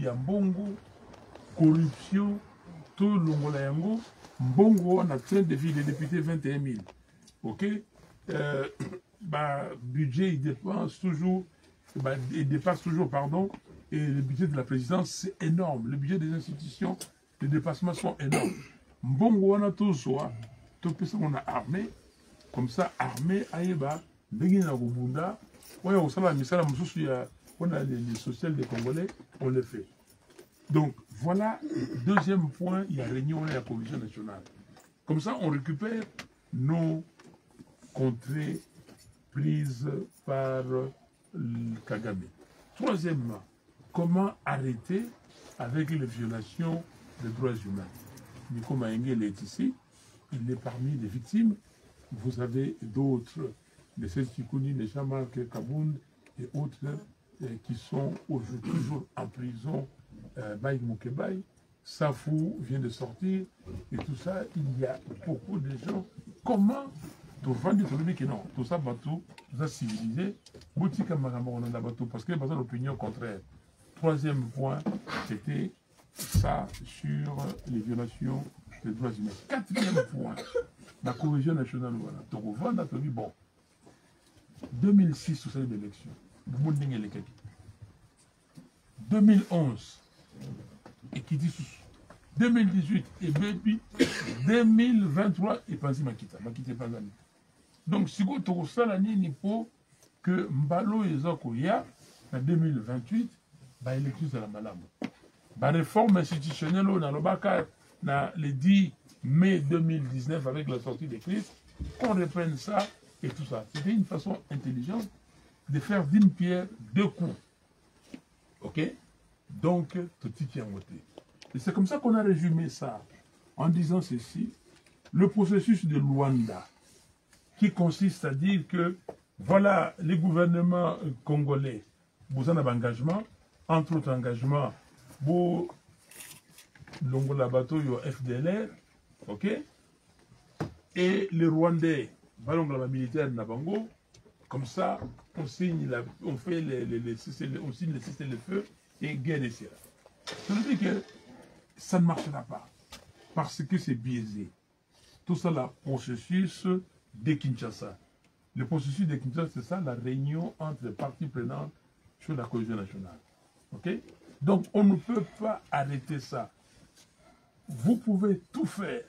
ya mbongo, corruption, tout longola yango, mbongo on a train de vie des députés 21 000. Ok? Budget il dépense toujours, il dépasse toujours, pardon, et le budget de la présidence c'est énorme. Le budget des institutions, les dépassements sont énormes. Mbongo on a tout soit, tout ça on a armé, comme ça armé aïeba, begina gubunda, ouais on sait la misala mususu ya, on a les social des Congolais, on le fait. Donc voilà, deuxième point, il y a réunion de la Commission nationale. Comme ça on récupère nos contrées prises par Kagame. Troisièmement, comment arrêter avec les violations des droits humains? Nico Maengel est ici, il est parmi les victimes. Vous avez d'autres, les Sestikuni, les Chamak, Kabound et autres qui sont aujourd'hui toujours en prison. Baï Moukebaï, Safou vient de sortir et tout ça, il y a beaucoup de gens. Comment tout vendre que non, tout ça bateau, tout ça civilisé, boutique à bateau parce qu'il y a besoin d'opinion contraire. Troisième point, c'était ça sur les violations des droits humains. Quatrième point, la Commission nationale, voilà. Donc, bon, 2006, c'est l'élection. 2011, et qui dit 2018, et puis 2023, et Panzi Makita. Donc, si vous avez ça, il faut que Mbalo et Zokoya, en 2028, l'élection de la Malabo. La réforme institutionnelle, le 10 mai 2019, avec la sortie des crises, qu'on reprenne ça et tout ça. C'était une façon intelligente de faire d'une pierre deux coups. Ok? Donc, tout est en voté. Et c'est comme ça qu'on a résumé ça en disant ceci. Le processus de Luanda, qui consiste à dire que, voilà, les gouvernements congolais, vous en avez engagement, entre autres engagements, vous, l'Ongola bateau, FDLR, ok? Et les Rwandais, l'Ongola militaire Nabango, comme ça, on signe, on fait on signe le cessez-le-feu et guerre et cela. Ça veut dire que ça ne marchera pas, parce que c'est biaisé. Tout ça, le processus de Kinshasa. Le processus de Kinshasa, c'est ça, la réunion entre les parties prenantes sur la cohésion nationale. Ok? Donc, on ne peut pas arrêter ça. Vous pouvez tout faire.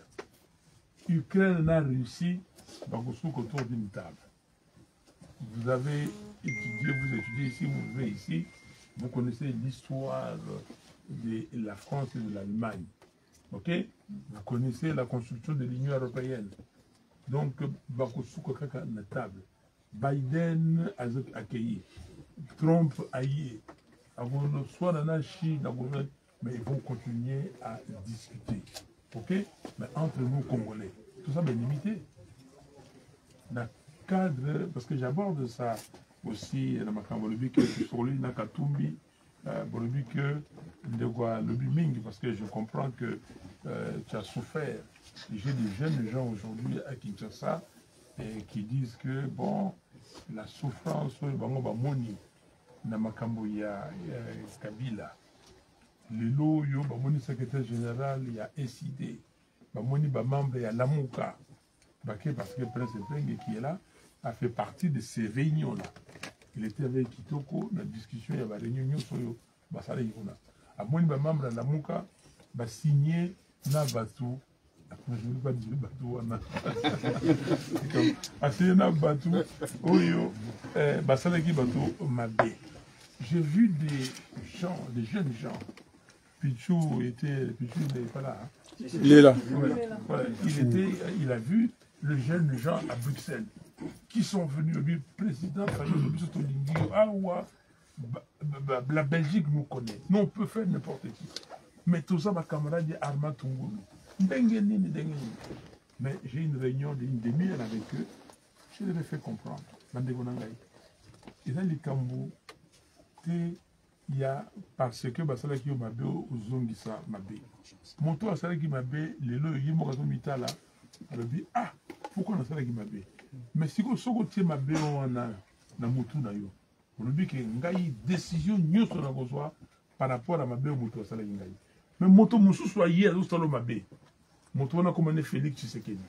Ukraine a réussi autour d'une table. Vous avez étudié, vous étudiez ici, vous vivez ici, vous connaissez l'histoire de la France et de l'Allemagne. Ok? Vous connaissez la construction de l'Union européenne. Donc, Bakosouko Kaka na table. Biden a accueilli. Trump a y soit dans la Chine, mais ils vont continuer à discuter. Ok? Mais entre nous, Congolais, tout ça est limité. Dans le cadre, parce que j'aborde ça aussi dans ma campagne, que sur l'île Nakatumbi, parce que je comprends que tu as souffert. J'ai des jeunes gens aujourd'hui à Kinshasa qui disent que, bon, la souffrance, moni, na makambo ya Kabila. Le loyo, moni secrétaire général, il y a SID, moni membre, il y a Lamuka, parce que Prince Peng qui est là, a fait partie de ces réunions-là. Il était avec Kitoko, la discussion, il y avait réunion, basala yikuna. A moni membre, Lamuka, signé na bateau. Je ne veux pas dire bateau. Assigné na bateau, oyo, basala ki bateau, mabé. J'ai vu des gens, des jeunes gens. Pichou n'était pas là. Hein. Il est là. Ouais, voilà. Il a vu les jeunes gens à Bruxelles qui sont venus, le président la Belgique nous connaît. Nous, on peut faire n'importe qui. Mais tout ça, ma camarade Arma Tungulu. Mais j'ai une réunion d'une demi-heure avec eux. Je les ai fait comprendre. Et dans les Cambou, il y a parce que basala qui m'a au zongisa mabé. Mon tour à sala qui m'a bé, les lois y m'ont mitala. Alors dit ah pourquoi on a sala qui m'a bé. Mais si vous sortez ma bé on a na mutu na yo. On dit que ngai décision nyo sur la besoin par rapport à ma belle moto à Ngai. Mais moto mususu aye à l'ostalo ma belle. Moto on a commandé Félix Tshisekedi.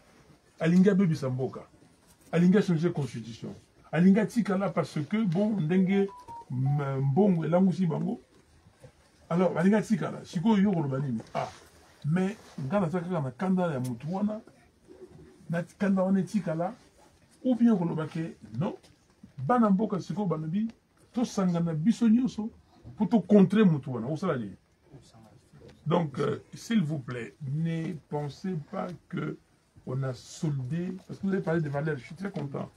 Alinga bebi samboka. Alinga changer la constitution. Alinga tika là parce que bon ndenge mbongo et langusi bango. Alors alinga tika là. Siko yo kolobani. Ah. Mais ngana taka na kanda ya moto wana. Na kanda wana tika là. Ou bien kolobake non. Bana mboka siko banabi to sangana biso nyonso pour te contrer moto wana. Osala ni. Donc s'il vous plaît, ne pensez pas que on a soldé, parce que vous avez parlé des valeurs, je suis très content.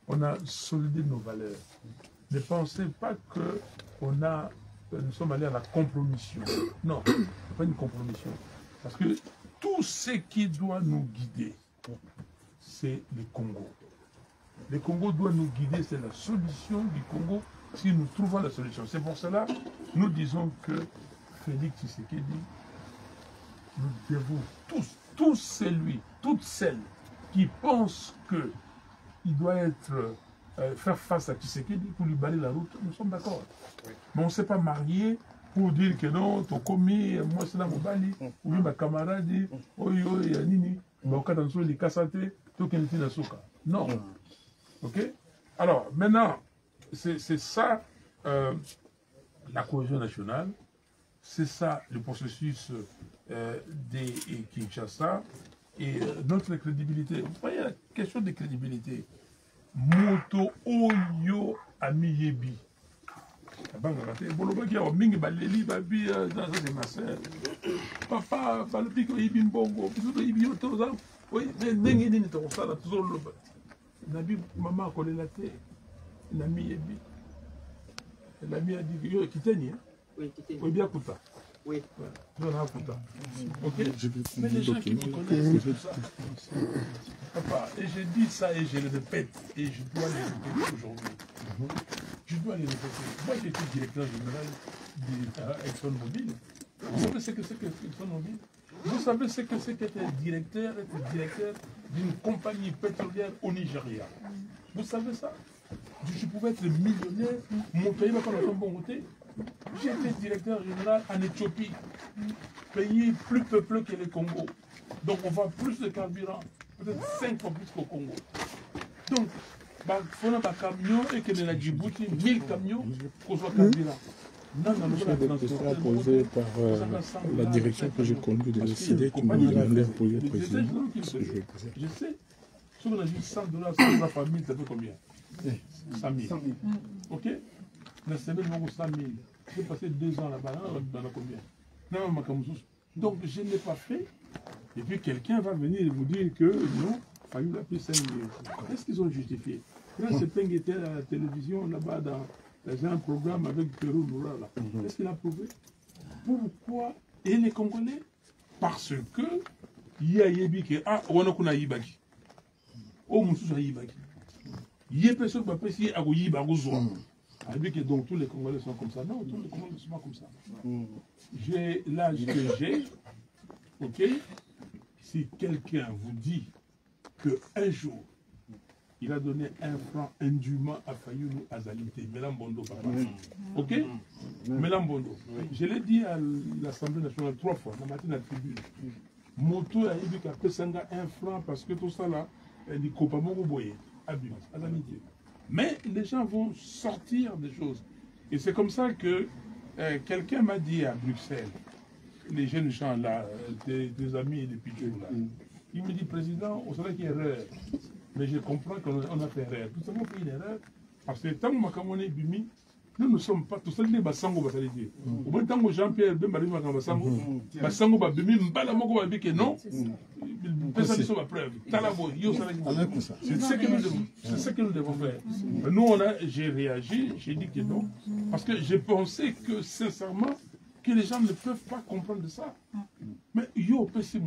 On a soldé nos valeurs. Ne pensez pas que nous sommes allés à la compromission. Non, c'est pas une compromission. Parce que tout ce qui doit nous guider, c'est le Congo. Le Congo doit nous guider, c'est la solution du Congo si nous trouvons la solution. C'est pour cela que nous disons que Félix Tshisekedi, nous devons tous celui, toutes celles qui pensent qu'il doit faire face à Tshisekedi pour lui balayer la route, nous sommes d'accord. Oui. Mais on ne s'est pas marié pour dire que non, ton commis, moi c'est là mon bali, ou bien ma camarade, oi, nini, les cassate, tout qui est soka. Non. Ok? Alors, maintenant, c'est ça la cohésion nationale, c'est ça le processus des Kinshasa et notre crédibilité. Vous voyez la question de crédibilité. Moto Oyo Amiyebi. Papa, Balopiko Ibimbongo, Ibiotoza, oui, mais Nengi Torosa, toujours le Nabi, maman, connaît la terre. Namiyebi. L'ami a dit que Kiteni, hein? Oui, Kiteni. Oui, bien Kouta. Oui. Ok. Mais les gens qui me connaissent, c'est ça. Papa, et je dis ça et je le répète, et je dois le répéter aujourd'hui. Je dois le répéter. Moi, j'étais directeur général d'ExxonMobil. Vous savez ce que c'est que ExxonMobil? Vous savez ce que c'est qu'être directeur d'une compagnie pétrolière au Nigeria? Vous savez ça? Je pouvais être millionnaire, mon pays va pas dans son bon côté. J'étais directeur général en Éthiopie, pays plus peuplé que le Congo. Donc on vend plus de carburant, peut-être 5 fois plus qu'au Congo. Donc, il faut un camion et que la Djibouti, 1000 camions pour soit carburant. Non, C'est ça posé par la direction que j'ai conduite de décider qui m'a demandé pour le président. Je sais. Si on a dit $100, 100 par 1000, ça fait combien? 100 000. Ok? La semaine, 100 000. J'ai passé 2 ans là-bas, dans la combien? Donc, je n'ai pas fait. Et puis, quelqu'un va venir et vous dire que non, il fallait l'appeler 5 000. Qu'est-ce qu'ils ont justifié? Là, c'est un était à la télévision, là-bas, dans un programme avec Pérou Noura, là. Qu'est-ce qu'il a prouvé? Pourquoi? Et les Congolais? Parce que, il y a Yebi qui a, on a qu'on a Yibaki. Oh, mon sous a Yibaki. Il y a personne qui va passer à Yibaki. Donc tous les Congolais sont comme ça. Non, tous les Congolais ne sont pas comme ça. J'ai l'âge que j'ai, ok? Si quelqu'un vous dit qu'un jour, il a donné 1 franc indûment à Fayoulou Azalité, Mélambondo, papa. Ok? Mélambondo. Je l'ai dit à l'Assemblée nationale 3 fois, dans matin à la tribune. Moto a dit qu'à Pesanga 1 franc parce que tout ça là, il dit Kopamongo Boye, abus, Azalité. Mais les gens vont sortir des choses. Et c'est comme ça que quelqu'un m'a dit à Bruxelles, les jeunes gens là, des amis et des pitchous là, il me dit, président, on savait qu'il y a erreur. Mais je comprends qu'on a fait erreur. Nous avons fait une erreur parce que tant que Makamone Bimi, nous ne sommes pas tous les Bassango Basalidi. Au moins, tant que Jean-Pierre Bemari Makambasango, Bassango Babimi, Mbalamoko Babike, non, personne ne soit preuve. C'est ce que nous devons faire. Nous, j'ai réagi, j'ai dit que non, parce que j'ai pensé que, sincèrement, que les gens ne peuvent pas comprendre ça. Mais yo, PC,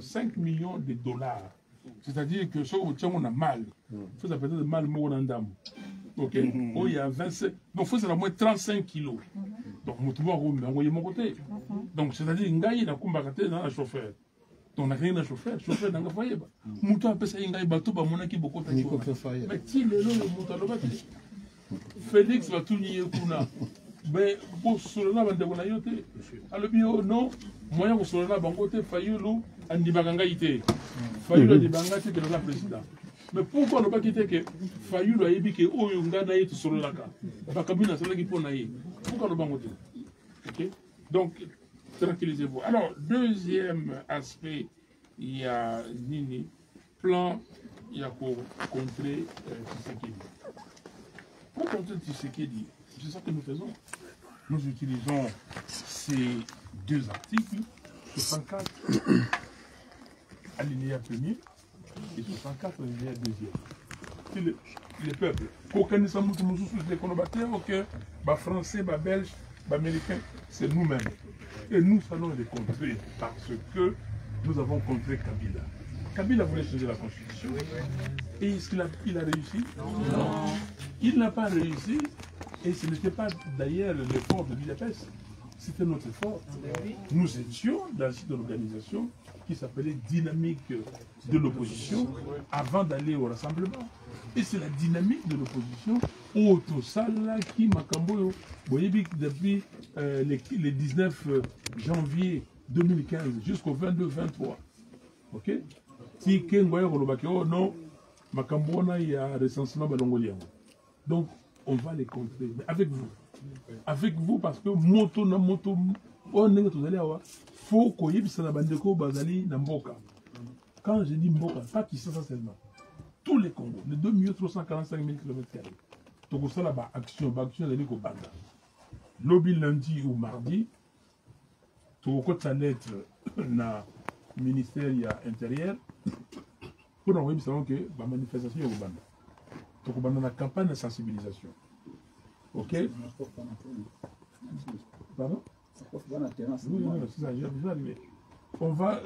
5 millions de dollars. C'est-à-dire que ce qu'on a mal, il faut peut-être mal morandam. Ok? Oh, il y a 27. Donc, il faut au moins 35 kilos. Donc, je mon côté. Donc, c'est-à-dire qu'il y a un chauffeur. Donc, on a créé un chauffeur. Chauffeur, dans le foyer. Mouton a passé un bateau, on a qui beaucoup de mais qui est le mouton? Félix va tout nier. mais pour Solana Bandabona yote, alors bio non, moyen pour Solana Bangote, Fayulu, Andibaganga ite. Fayulu Andibaganga c'est le président. Mais pourquoi ne pas quitter que Fayulu a ébi que Oyunga na yete Solaka, Bakabina Solaki pour naïe. Pourquoi ne pas monter? Ok? Donc, tranquillisez-vous. Alors, deuxième aspect, il y a Nini, plan, il y a pour contrer Tshisekedi. Pour contrer Tshisekedi, c'est ça que nous faisons. Nous utilisons ces deux articles, 64, alinéa 1er, et 64, alinéa 2e. C'est le peuple. Aucun ne s'en moute, nous les combattants, aucun, Français, Belge, Américain, c'est nous-mêmes. Et nous allons les contrer parce que nous avons contré Kabila. Kabila voulait changer la constitution. Et est-ce qu'il a réussi? Non. Il n'a pas réussi. Et ce n'était pas d'ailleurs l'effort de Budapest. C'était notre effort. Nous étions dans un site d'organisation qui s'appelait Dynamique de l'opposition avant d'aller au rassemblement. Et c'est la dynamique de l'opposition Autosala qui Makambo depuis le 19 janvier 2015 jusqu'au 22-23. Ok? Si Kengoya Rolobakeo, non, Makambo il y a recensement balongolien. Donc, on va les contrer. Mais avec vous. Avec vous, parce que moto na moto, on est tous allés avoir. Faut qu'on y ait na bandeko bazali na mboka. Quand je dis mboka, pas qui ça seulement. Tous les Congos, les 2 345 000 km². Donc ça là, action d'aller au Banda. Lobby lundi ou mardi, tu as sa lettre na ministère intérieur pour envoyer que la manifestation est au Banda. Donc on a une campagne de sensibilisation. Ok? Pardon? Oui, c'est ça, j'ai arrivé. On va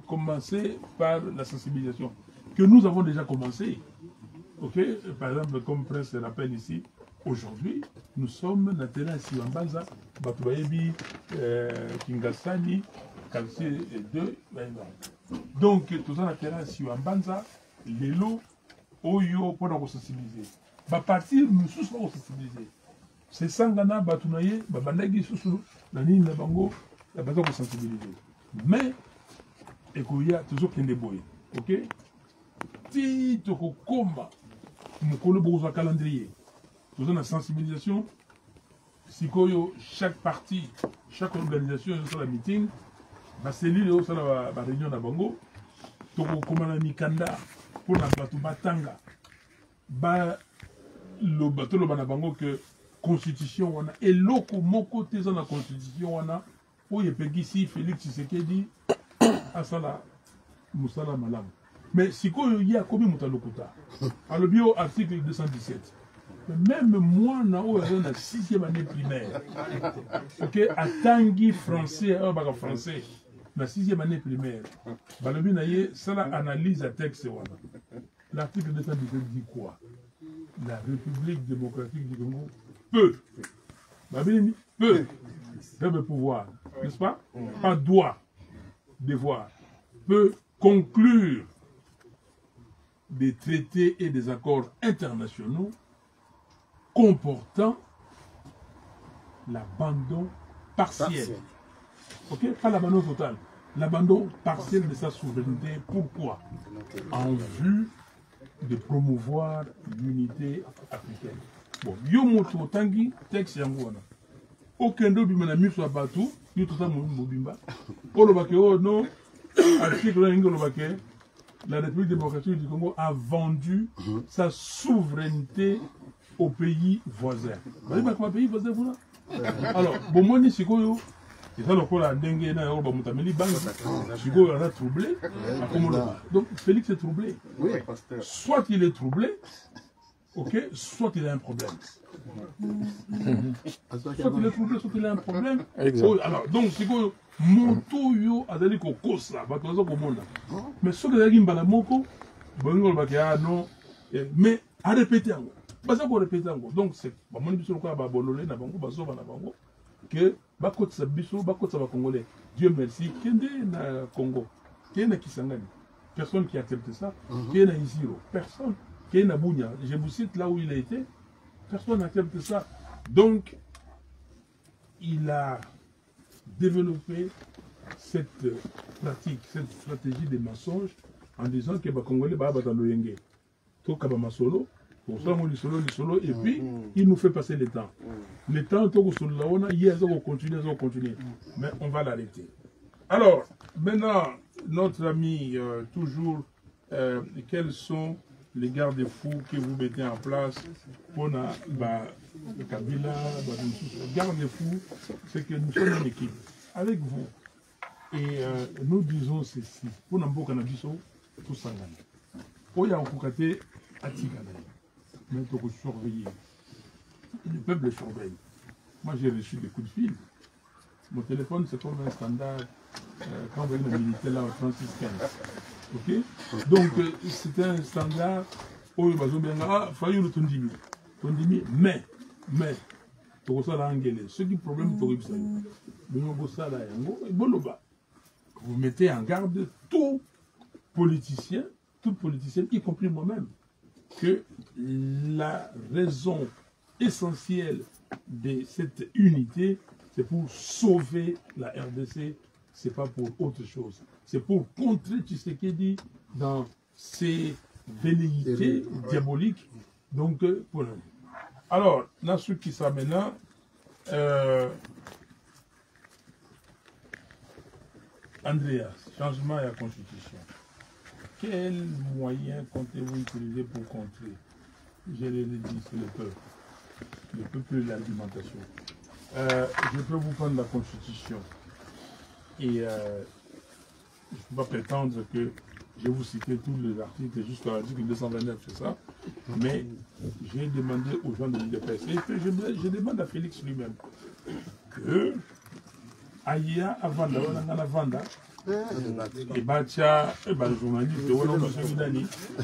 commencer par la sensibilisation que nous avons déjà commencé. Ok? Par exemple, comme Prince le rappelle ici, aujourd'hui, nous sommes dans le terrain ici en Banza, Batubayebi, Kingasani, Kalsi 2, donc tout ça dans le terrain ici en Banza, les lots, Oyo, pour nous sensibiliser. Bah partir, nous sommes pour sensibiliser. C'est Sangana, Batunaye, Babandagi, Soussou, Nani, Nabango, la bataille pour sensibiliser. Mais, et qu'il y a toujours qu'il y a des boys. Ok? Si tu as un combat, un calendrier, tu as une sensibilisation, si chaque parti, chaque organisation est sur la meeting, la cellule est sur la réunion de Bango, tu as un Mikanda pour la bateau Batanga, le bateau de Bango que constitution, on a, et l'autre, mon côté dans la constitution, on a, où il y a ici Félix Tshisekedi, à Sala, Moussala Malam. Mais si il y a combien de lokuta? Alors, bio article 217. Même moi, na la 6e année primaire. Ok, à Tanguy français, français, la 6e année primaire. Balobi naye, ça la analyse à texte. L'article 217 dit quoi? La République démocratique du Congo peut. Peut. Peut pouvoir, n'est-ce pas? Pas doit, devoir. Peut conclure des traités et des accords internationaux comportant l'abandon partiel. Ok? Pas l'abandon total. L'abandon partiel de sa souveraineté. Pourquoi? En vue de promouvoir l'unité africaine. Bon, Yomoto Tangi, texte Yangouana. Aucun dobi manami soit partout, nous tout ça mobimba. Oh non, article Ngolobake. La République démocratique du Congo a vendu sa souveraineté aux pays voisins. Vous voyez comment pays voisins vous là? Alors, bon moi ni sikoyo, c'est ça le coup la dengue na yo ba mutameli bang. Sikoyo a troublé. Donc Félix est troublé. Soit il est troublé, ok, soit il a un problème. Soit il est troublé, soit il a un problème. Alors donc sikoyo moto yo azali kokosa bato bazo komona. Mais ce que zaki mbala moko bongo bakia non mais à répéter encore. Parce qu'on répéter encore. Donc c'est ba moni biso ko ba bololé na bango bazo na bango que ba kotsa biso ba kotsa ba congolais. Dieu merci kende na Congo. Kende na Kisangani. Personne qui accepte ça. Kende na Isiro. Personne. Kende na Bunya. Je vous cite là où il a été. Personne n'accepte ça. Donc il a développé cette pratique, cette stratégie des mensonges en disant que les Congolais sont loyenge. Tout kaba masolo, pour ça on solo, et puis il nous fait passer le temps. Le temps, tout sur la on a continuer, mais on va l'arrêter. Alors, maintenant, notre ami, toujours, quels sont les garde-fous que vous mettez en place pour le Kabila, garde-fous, c'est que nous sommes une équipe avec vous. Et nous disons ceci, pour n'importe Canabiso, tout ça. Pour y avoir mais il faut surveiller. Le peuple surveille. Moi j'ai reçu des coups de fil. Mon téléphone c'est comme un standard quand vous voyez le militaire là en 3615. Ok? Donc c'était un standard où il va dire ah, failli le tondimi. Mais, tout ça là en ce qui est problème pour ça. Vous mettez en garde tout politicien, toute politicienne, y compris moi-même, que la raison essentielle de cette unité, c'est pour sauver la RDC, c'est pas pour autre chose. C'est pour contrer Tshisekedi dans ses velléités diaboliques. Donc, pour... Alors, là, ce qui sera maintenant, Andreas, changement à la Constitution. Quels moyens comptez-vous utiliser pour contrer? Je l'ai dit, c'est le peuple. Le peuple et l'argumentation. Je peux vous prendre la Constitution. Et je ne peux pas prétendre que je vais vous citer tous les articles jusqu'à l'article 229, c'est ça. Mais j'ai demandé aux gens de l'UDPS, et je demande à Félix lui-même, que Aya, avant la Vanda, et Batia, et le journaliste,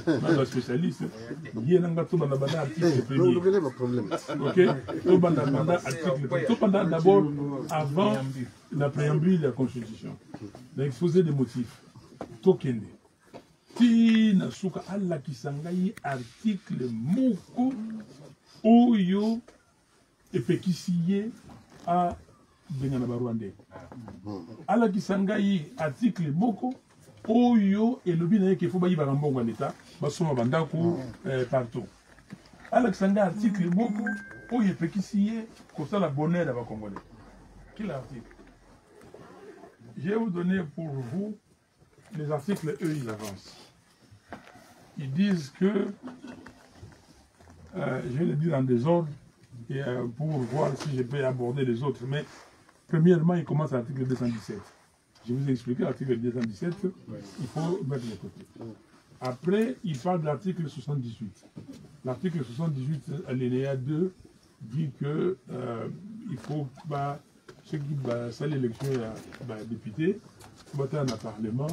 le spécialiste, il y a un gâteau dans la bande article premier. Ok? Tout pendant d'abord, avant la préambule de la Constitution, l'exposé des motifs, Tokende. Tina suka alla kisangai article moko oyo epekisiye a bengana barwande. Alla kisangai article moko oyo elobi na yeke fo bayi barambongo en état basoma bandaku partout. Alla kisangai article moko oyo epekisiye kosala bonheur à ba Congolais. Quel article? Je vais vous donner pour vous les articles, eux, ils avancent. Ils disent que, je vais le dire en désordre, et, pour voir si je peux aborder les autres, mais premièrement, ils commencent à l'article 217. Je vous ai expliqué l'article 217, il faut mettre de côté. Après, il parle de l'article 78. L'article 78, alinéa 2, dit que il faut, ceux qui ça l'élection député, voter dans le Parlement,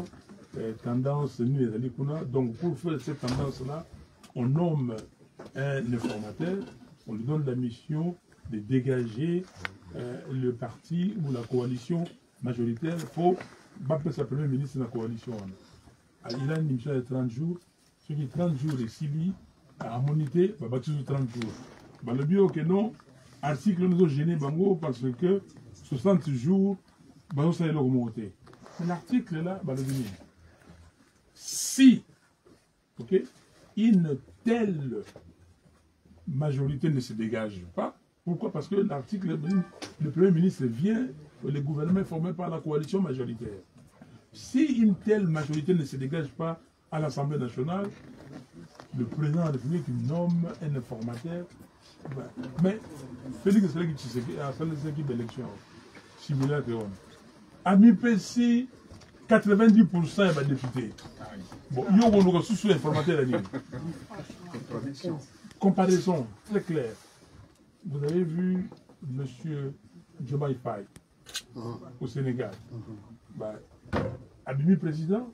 tendance donc pour faire cette tendance-là, on nomme un informateur, on lui donne la mission de dégager le parti ou la coalition majoritaire pour battre sa première ministre de la coalition. Il a une mission de 30 jours, ce qui est 30 jours et s'il lit, à harmonité, va battre sur 30 jours. Le bio que non, article nous a gêné parce que 60 jours, ça est l'augmenté. L'article là, le venir. Si une telle majorité ne se dégage pas, pourquoi? Parce que l'article, le Premier ministre vient, le gouvernement est formé par la coalition majoritaire. Si une telle majorité ne se dégage pas à l'Assemblée nationale, le président de la République nomme un informateur. Mais Félix Tshisekedi a fait les équipes d'élection similaires que on. À MIPC, 90% est député. Bon, il y a un sous-informateur à dire. Comparaison, très claire. Vous avez vu M. Diomaye Faye au Sénégal. Abimi président,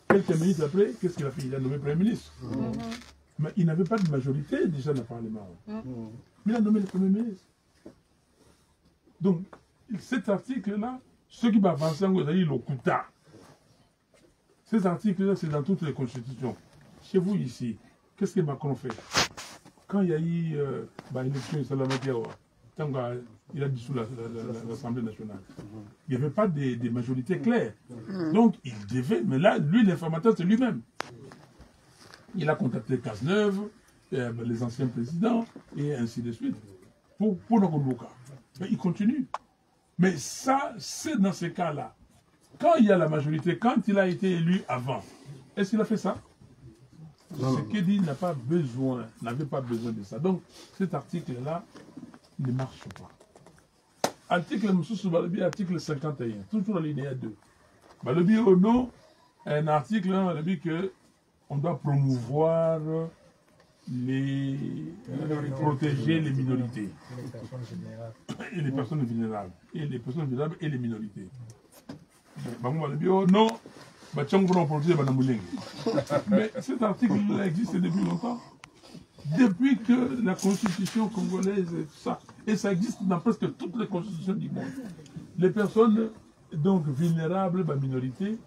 quelques minutes après, qu'est-ce qu'il a fait? Il a nommé Premier ministre. Mais il n'avait pas de majorité déjà dans le Parlement. Il a nommé le Premier ministre. Donc, cet article-là, ce qui va avancer, vous avez dit le Kouta. Ces articles-là, c'est dans toutes les constitutions. Chez vous ici, qu'est-ce que Macron fait? Quand il y a eu l'élection, il a dissous l'Assemblée nationale. Il n'y avait pas des majorités claires. Donc, il devait, mais là, lui, l'informateur, c'est lui-même. Il a contacté Cazeneuve, les anciens présidents, et ainsi de suite, pour Nogoluka. Mais il continue. Mais ça, c'est dans ces cas-là. Quand il y a la majorité, quand il a été élu avant, est-ce qu'il a fait ça? Ce qu'il dit n'avait pas besoin de ça. Donc, cet article-là ne marche pas. Article 51, toujours l'alinéa 2. Balobi au nom, un article dit que on doit promouvoir protéger les minorités. Et les personnes vulnérables. Et les personnes vulnérables et les minorités. Non, mais cet article existe depuis longtemps. Depuis que la constitution congolaise, et ça existe dans presque toutes les constitutions du monde. Les personnes donc vulnérables, ma minorité,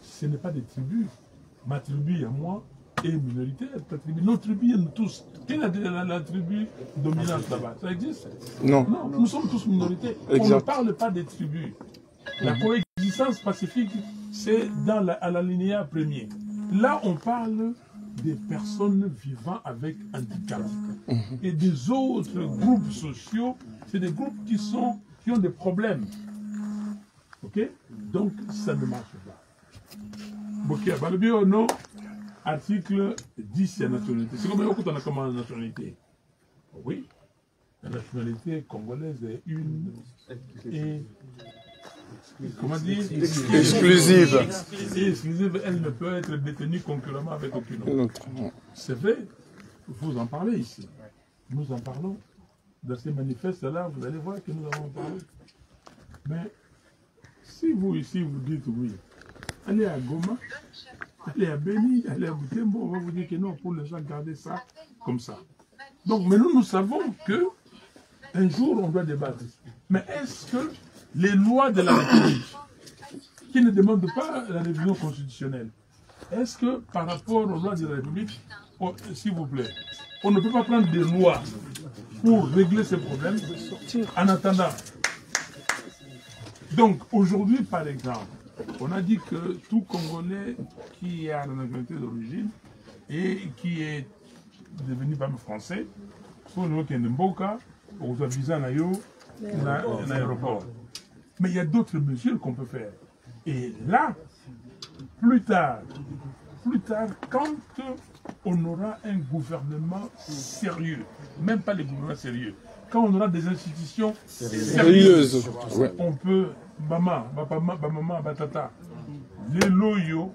ce n'est pas des tribus. Ma tribu à moi est minoritaire. Nos tribus, nous tous. Quelle est la tribu dominante là-bas? Ça existe? Non. Non, nous sommes tous minorités. Exact. On ne parle pas des tribus. La coexistence pacifique, c'est à l'alinéa premier. Là, on parle des personnes vivant avec handicap. Et des autres groupes sociaux, c'est des groupes qui ont des problèmes. Ok? Donc, ça ne marche pas. Ok, Balbio, non. Article 10, la nationalité. C'est comme on a comment la nationalité? Oui. La nationalité congolaise est une et comment dire? Exclusive. Exclusive, elle ne peut être détenue concurremment avec aucune autre. C'est vrai, vous en parlez ici. Nous en parlons. Dans ces manifestes-là, vous allez voir que nous avons parlé. Mais si vous ici vous dites oui, allez à Goma, allez à Beni, allez à Butembo, on va vous dire que non, pour les gens garder ça comme ça. Donc, mais nous savons que un jour on doit débattre. Mais est-ce que les lois de la République, qui ne demandent pas la révision constitutionnelle, est-ce que par rapport aux lois de la République, s'il vous plaît, on ne peut pas prendre des lois pour régler ces problèmes en attendant? Donc aujourd'hui, par exemple, on a dit que tout Congolais qui a la nationalité d'origine et qui est devenu même français, soit le Kendemboka, ou soit visa nayo, un aéroport. Mais il y a d'autres mesures qu'on peut faire. Et là, plus tard, quand on aura un gouvernement sérieux, même pas les gouvernements sérieux, quand on aura des institutions sérieuses, on peut, maman, batata, les loyaux,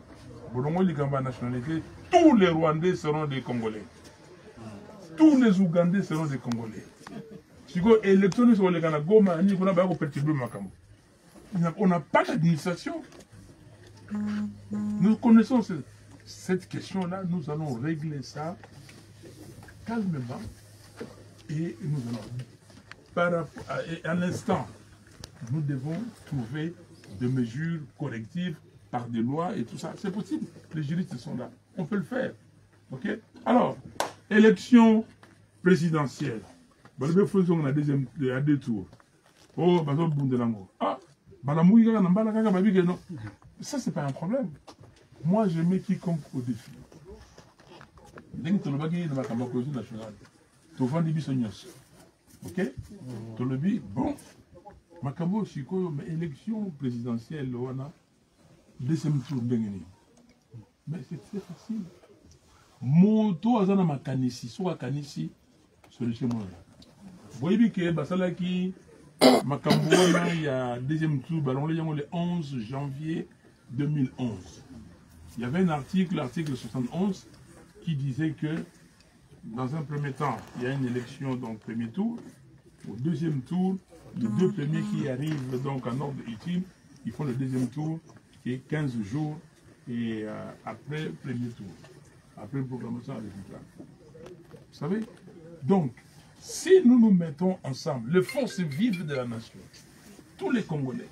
nationalité, tous les Rwandais seront des Congolais. Tous les Ougandais seront des Congolais. Si vous avez électionné sur les Ghana, on n'a pas d'administration. Nous connaissons cette question-là, nous allons régler ça calmement et nous allons. À l'instant, nous devons trouver des mesures correctives par des lois et tout ça. C'est possible, les juristes sont là, on peut le faire. Ok? Alors, élection présidentielle. On a deux tours. Oh, ah, ça, c'est pas un problème. Moi, je mets quiconque au défi. Ok? Bon, Makambo, mais élection présidentielle, deuxième tour, mais c'est très facile. Moto azana makanisi, soit kanisi, solution moi. Vous voyez que Basalaki, Makambo, il y a deuxième tour, le 11 janvier 2011. Il y avait un article, l'article 71, qui disait que dans un premier temps, il y a une élection, donc premier tour. Au deuxième tour, les deux premiers qui arrivent donc en ordre utile, ils font le deuxième tour, qui est 15 jours, et après premier tour, après proclamation à résultat. Vous savez? Donc, si nous nous mettons ensemble, les forces vives de la nation, tous les Congolais,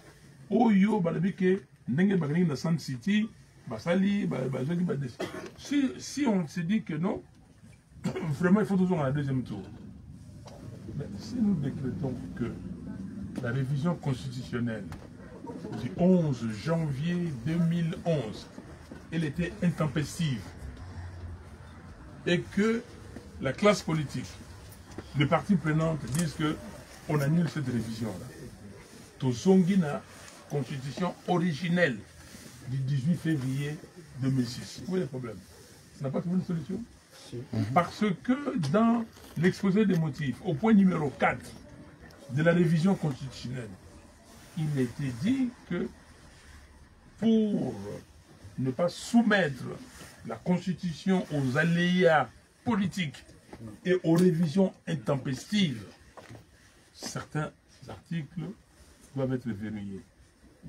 Oyo, Balabike, Nenge Bagani, na San City, Basali, si on se dit que non, vraiment il faut toujours à la deuxième tour. Mais si nous décrétons que la révision constitutionnelle du 11 janvier 2011, elle était intempestive, et que la classe politique, les parties prenantes disent qu'on annule cette révision-là. Tozongi na constitution originelle du 18 février 2006. Où est le problème? Ça n'a pas trouvé une solution? Parce que dans l'exposé des motifs, au point numéro 4 de la révision constitutionnelle, il était dit que pour ne pas soumettre la Constitution aux aléas politiques et aux révisions intempestives, certains articles doivent être verrouillés.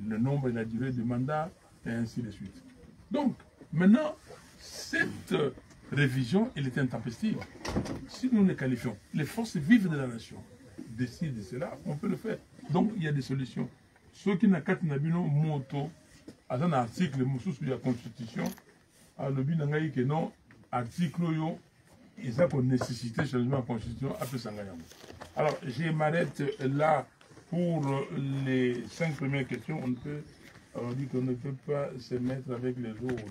Le nombre et la durée du mandat, et ainsi de suite. Donc, maintenant, cette révision, elle est intempestive. Si nous les qualifions, les forces vives de la nation décident de cela, on peut le faire. Donc, il y a des solutions. Ceux qui n'ont qu'à moto, à un article de la Constitution, à l'objet d'un que non, article, ils ont pour nécessité changement de la Constitution après Sangayam. Alors, je m'arrête là pour les 5 premières questions. On dit qu'on ne peut pas se mettre avec les autres,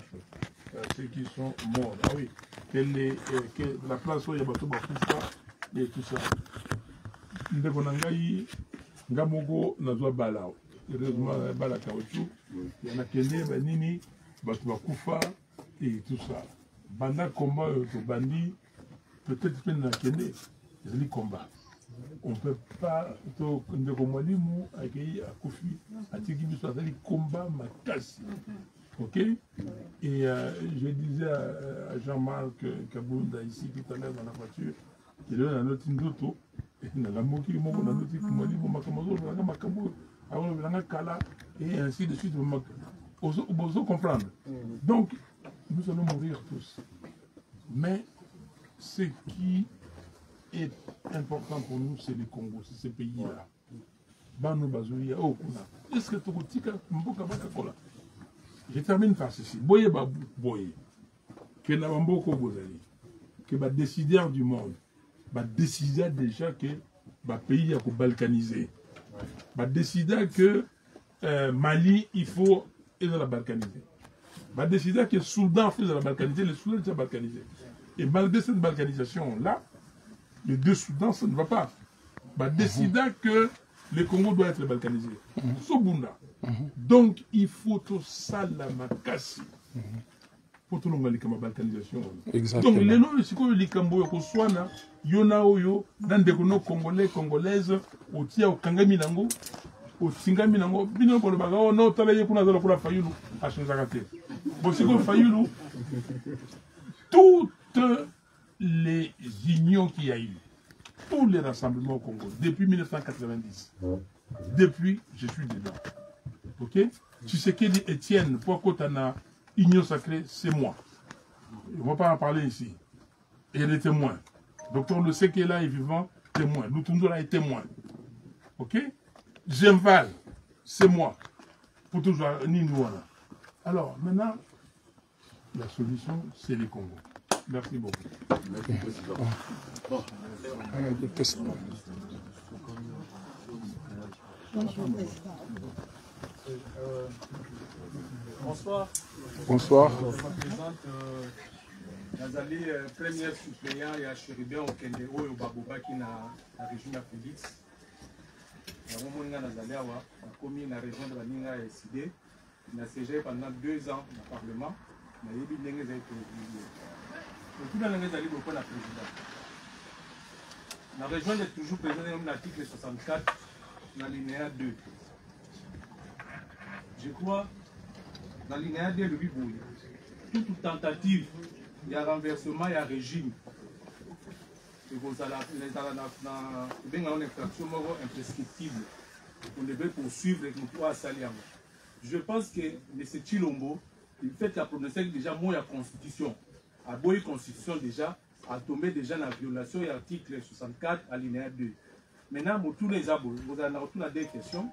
ceux qui sont morts. Ah oui, que la place où il y a bateau et tout ça. Ndekonangai, Ngamogo, Nazwa Balao. Heureusement, Bala Kaochu, il y en a qui ont nini, bateau Koufa et tout ça. Banda combat au bandi, peut-être qu'il y en a qui ont combat. On ne peut pas, Ndekomalimu, accueillir à Koufi, à Tikibiso, à combat, Makassi. Ok? Et je disais à Jean-Marc Kabounda ici tout à l'heure dans la voiture, il est dans notre indoto, et dans la moquille, dans notre Kumalimu, Makamazo, Makambo, Kala, et ainsi de suite. Vous comprendre. Donc, nous allons mourir tous. Mais ce qui est important pour nous, c'est le Congo, c'est ce pays-là. Est-ce que tu as je termine par ceci. Boye Babou, Boye, que Nabamboko Bozali, que les décideurs du monde, décider déjà que le pays est balkanisé. Décider que Mali, il faut être la balkaniser. Décider que le Soudan fait la balkaniser, le Soudan est balkanisé. Et malgré cette balkanisation-là, les deux Soudans, ça ne va pas. Décider que le Congo doit être balkanisé. Sobunda. Donc, il faut tout ça, la makasi. Pour tout le monde, la balkanisation. Donc, les noms, c'est quoi les Cambo, Koswana, Yona Oyo, dans des Congolais, Congolaises, au Tia, au Kangaminango, au Singaminango, Bino Bolbaga, non, Talaye Kuna pour la Fayoulou, à Chanzakate. Bon, c'est quoi Fayoulou? Toutes les unions qu'il y a eu, tous les rassemblements au Congo, depuis 1990, depuis, je suis dedans. Ok? Tu sais qui dit Étienne, pourquoi tu as union sacrée, c'est moi. On ne va pas en parler ici. Et les témoins. Docteur Le Sec est là, est vivant, témoin. Lutundola est témoin. Ok? Gemval, c'est moi. Pour toujours, Ninouana. Alors, maintenant, la solution, c'est les Congo. Merci beaucoup. Merci, Président. Bonsoir. Bonsoir. Je me présente Nazali, premier suppléant et à Chérubin au Kende au Babouba qui na la région de Félix. Nous sommes Nazali Awa, commis la région de la Ninga et SID. Nous avons siégé pendant 2 ans dans le Parlement. Nous avons eu des présidents. Tout dans les Nazali beaucoup la président. La région est toujours présente dans l'article 64, dans l'alinéa 2. Je crois, dans l'alinéa 2, le Bibouille, toute tentative, il y a renversement, il y a régime. Et vous allez dans une infraction imprescriptible. On devait poursuivre les moutons à Saliam. Je pense que M. Chilombo, il fait la prononciation déjà, moi, la Constitution. À Boy Constitution déjà, a tombé déjà dans la violation de l'article 64, alinéa 2. Maintenant, pour tous les abos, vous avez des questions.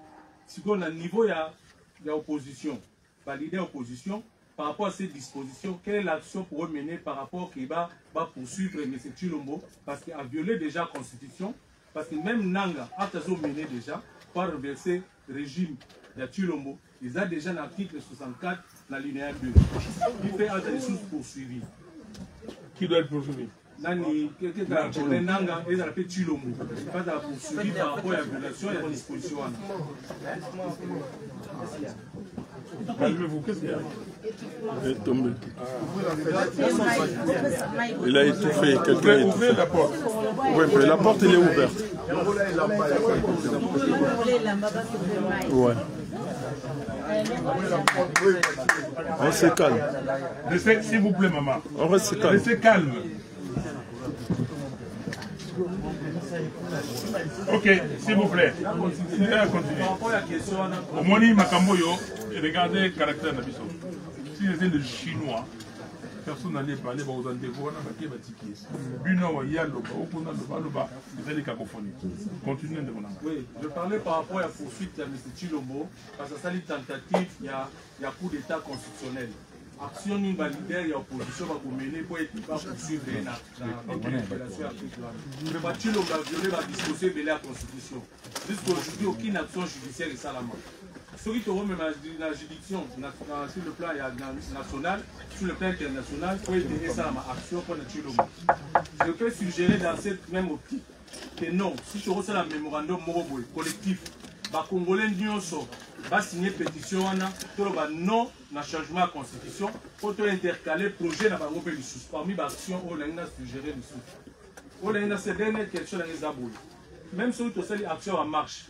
Si on a un niveau, il y a opposition. Valider opposition par rapport à ces dispositions. Quelle est l'action pour mener par rapport à qui va poursuivre M. Chilombo parce qu'il a violé déjà la Constitution. parce que même Nanga, Atazo mené déjà, par reverser régime de Chilombo, ils ont déjà l'article 64, la linéa 2. Il fait un des sources poursuivies. Qui doit être poursuivi? Nani, quelqu'un Nanga, ils ont appelé Chilombo. Pas de poursuivi par rapport à la violation et à la disposition. Calmez-vous, qu'est-ce qu'il y a? Il est tombé. Il a étouffé. Quelqu'un a Ouvrez la porte. Oui, mais la porte elle est ouverte. Ouais. On se calme. Restez, s'il vous plaît, maman. On reste calme. Restez calme. Ok, s'il vous plaît. Continuez. Au Moni Makamboyo, regardez le caractère de Nabiso. Si c'était le chinois, personne n'allait parler aux Andévois, on a bâti. Buno, Yalo, Okuna, Loba, vous allez cacophonie. Continuez de mon amour. Oui, je parlais par rapport à la poursuite de M. Chilombo, parce que ça, c'est une tentative, il y a coup d'État constitutionnel. Action ni leader et opposition va vous mener pour être pas poursuivre dans l'interpellation article. Le Chilombo va violer, va disposer de la Constitution. Jusqu'à aujourd'hui, aucune action judiciaire est salama. Ce qui te remet la juridiction sur le plan national, sur le plan international, pour aider ça à action pour le Chilombo. Je peux suggérer dans cette même optique que non, si tu reçois le mémorandum collectif, les Congolais va signer pétition non na changement de la constitution pour intercaler projet dans le parmi les actions où on a suggéré le sous. On a ces dernières questions dans les aboules. Même si on a une action en marche,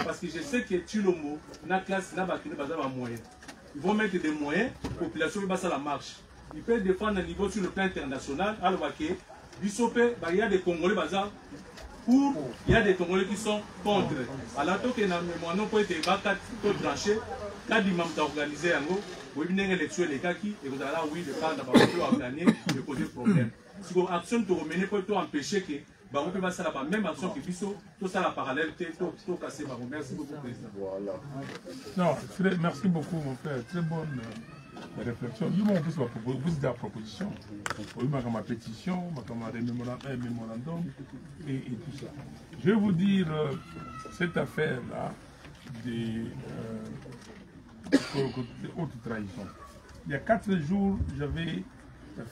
parce que je sais que Chilombo, dans la classe, n'a pas de moyens. Ils vont mettre des moyens, la population va la marche. Ils peuvent défendre à niveau sur le plan international, alors que il y a des Congolais pour, il y a des Congolais qui sont contre. Alors que nous peut être tranché, quand ils m'ont organisé en gros, vous avez une élection les cas qui et vous allez oui de prendre pour gagner et poser problème. Si vous action pour mener pour empêcher que bah on peut passer la même action que Bisso, tout ça la parallèleté, tout casser. Merci beaucoup président. Voilà. Non, merci beaucoup mon frère, très bonne réflexion. Nous on peut vous dire la proposition, oui ma pétition, ma mémorandum et tout ça. Je vais vous dire cette affaire là des haute trahison. Il y a 4 jours, j'avais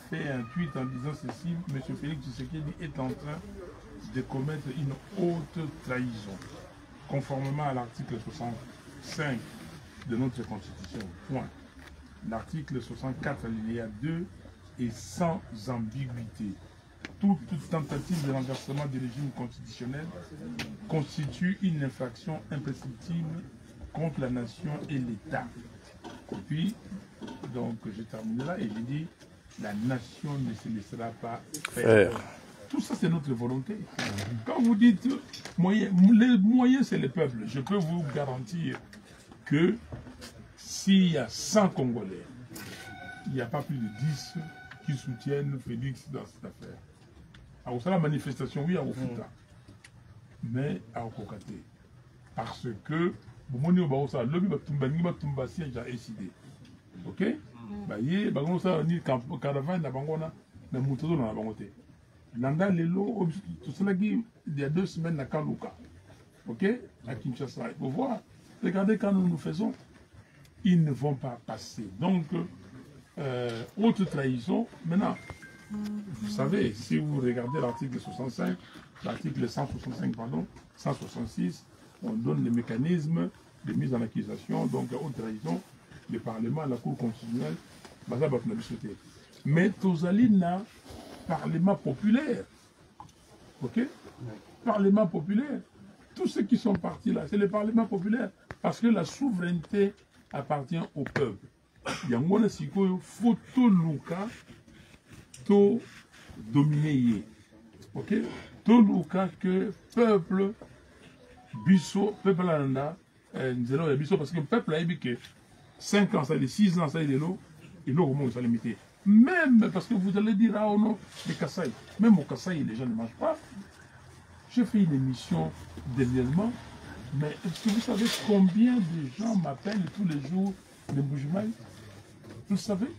fait un tweet en disant ceci, M. Félix Tshisekedi est en train de commettre une haute trahison, conformément à l'article 65 de notre Constitution. Point. L'article 64 alinéa 2 est sans ambiguïté. Toute tentative de renversement du régime constitutionnel constitue une infraction imprescriptible contre la nation et l'État. Et puis, donc, je termine là et je dis, la nation ne se laissera pas faire. Tout ça, c'est notre volonté. Quand vous dites, les moyens, c'est le peuple. Je peux vous garantir que s'il y a 100 Congolais, il n'y a pas plus de 10 qui soutiennent Félix dans cette affaire. Alors, ça, la manifestation, oui, à Ofuta, mais à Okokate. Parce que, le lobby va siège à décider. Ok? Il y a 2 semaines à Kaluka. Ok? À Kinshasa. Il faut voir. Regardez quand nous faisons. Ils ne vont pas passer. Donc, haute trahison. Maintenant, vous savez, si vous regardez l'article 65, l'article 165, pardon, 166, on donne les mécanismes de mise en accusation, donc haute trahison, le Parlement, la Cour constitutionnelle, mais Tozalina, Parlement populaire. Ok? Parlement populaire. Tous ceux qui sont partis là, c'est le Parlement populaire. Parce que la souveraineté appartient au peuple. Il y a un photo Luka, to dominé. Ok? To Luka que peuple, biso, peuple là, parce que le peuple a dit que 5 ans, ça dit 6 ans, ça dit l'eau, et l'eau au moins, ça limité. Même parce que vous allez dire, ah non, les Kassai, même au Kassai, les gens ne mangent pas. J'ai fait une émission dernièrement, mais est-ce que vous savez combien de gens m'appellent tous les jours de Bujumaï? Vous savez?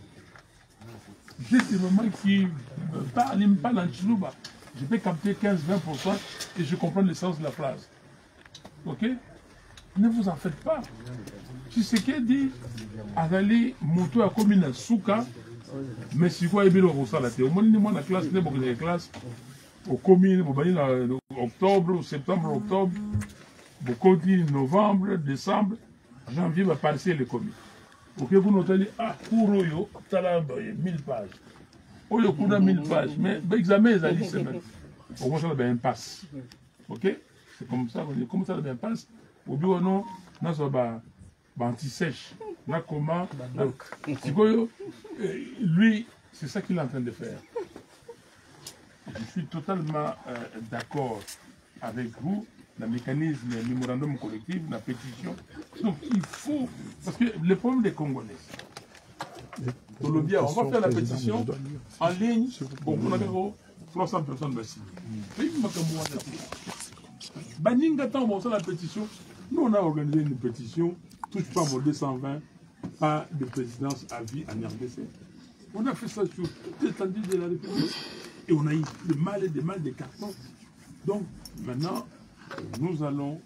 J'ai des moments qui parlent, ils me parlent en Chilouba. je peux capter 15-20% et je comprends l'essence de la phrase. Ok? Ne vous en faites pas. Tshisekedi azali moto a commis na souka, mais si quoi ebilo ko sala te. Au moins ni moi na classe ne beaucoup de classe au commis au bani na octobre, septembre, octobre, beaucoup de novembre, décembre, janvier va passer les commis. Ok, vous notez cours yo tala 1000 pages. Oyo kuna 1000 pages, mais l'examen est à 10 semaines. Au moins ça va bien passe. Ok? C'est comme ça qu'on dit. Comment ça va bien passe? Au bureau non, na so ba anti-sèche. Na comment? Lui, c'est ça qu'il est en train de faire. Je suis totalement d'accord avec vous. Le mécanisme, le mémorandum collectif, la pétition. Donc il faut, parce que le problème des Congolais, on va faire la pétition en ligne, bon, on a 300 personnes ici. On la pétition, nous on a organisé une pétition, touche pas mon 220, pas de présidence à vie en RDC. On a fait ça sur toute l'étendue de la République et on a eu des mal de cartons. Donc maintenant, nous allons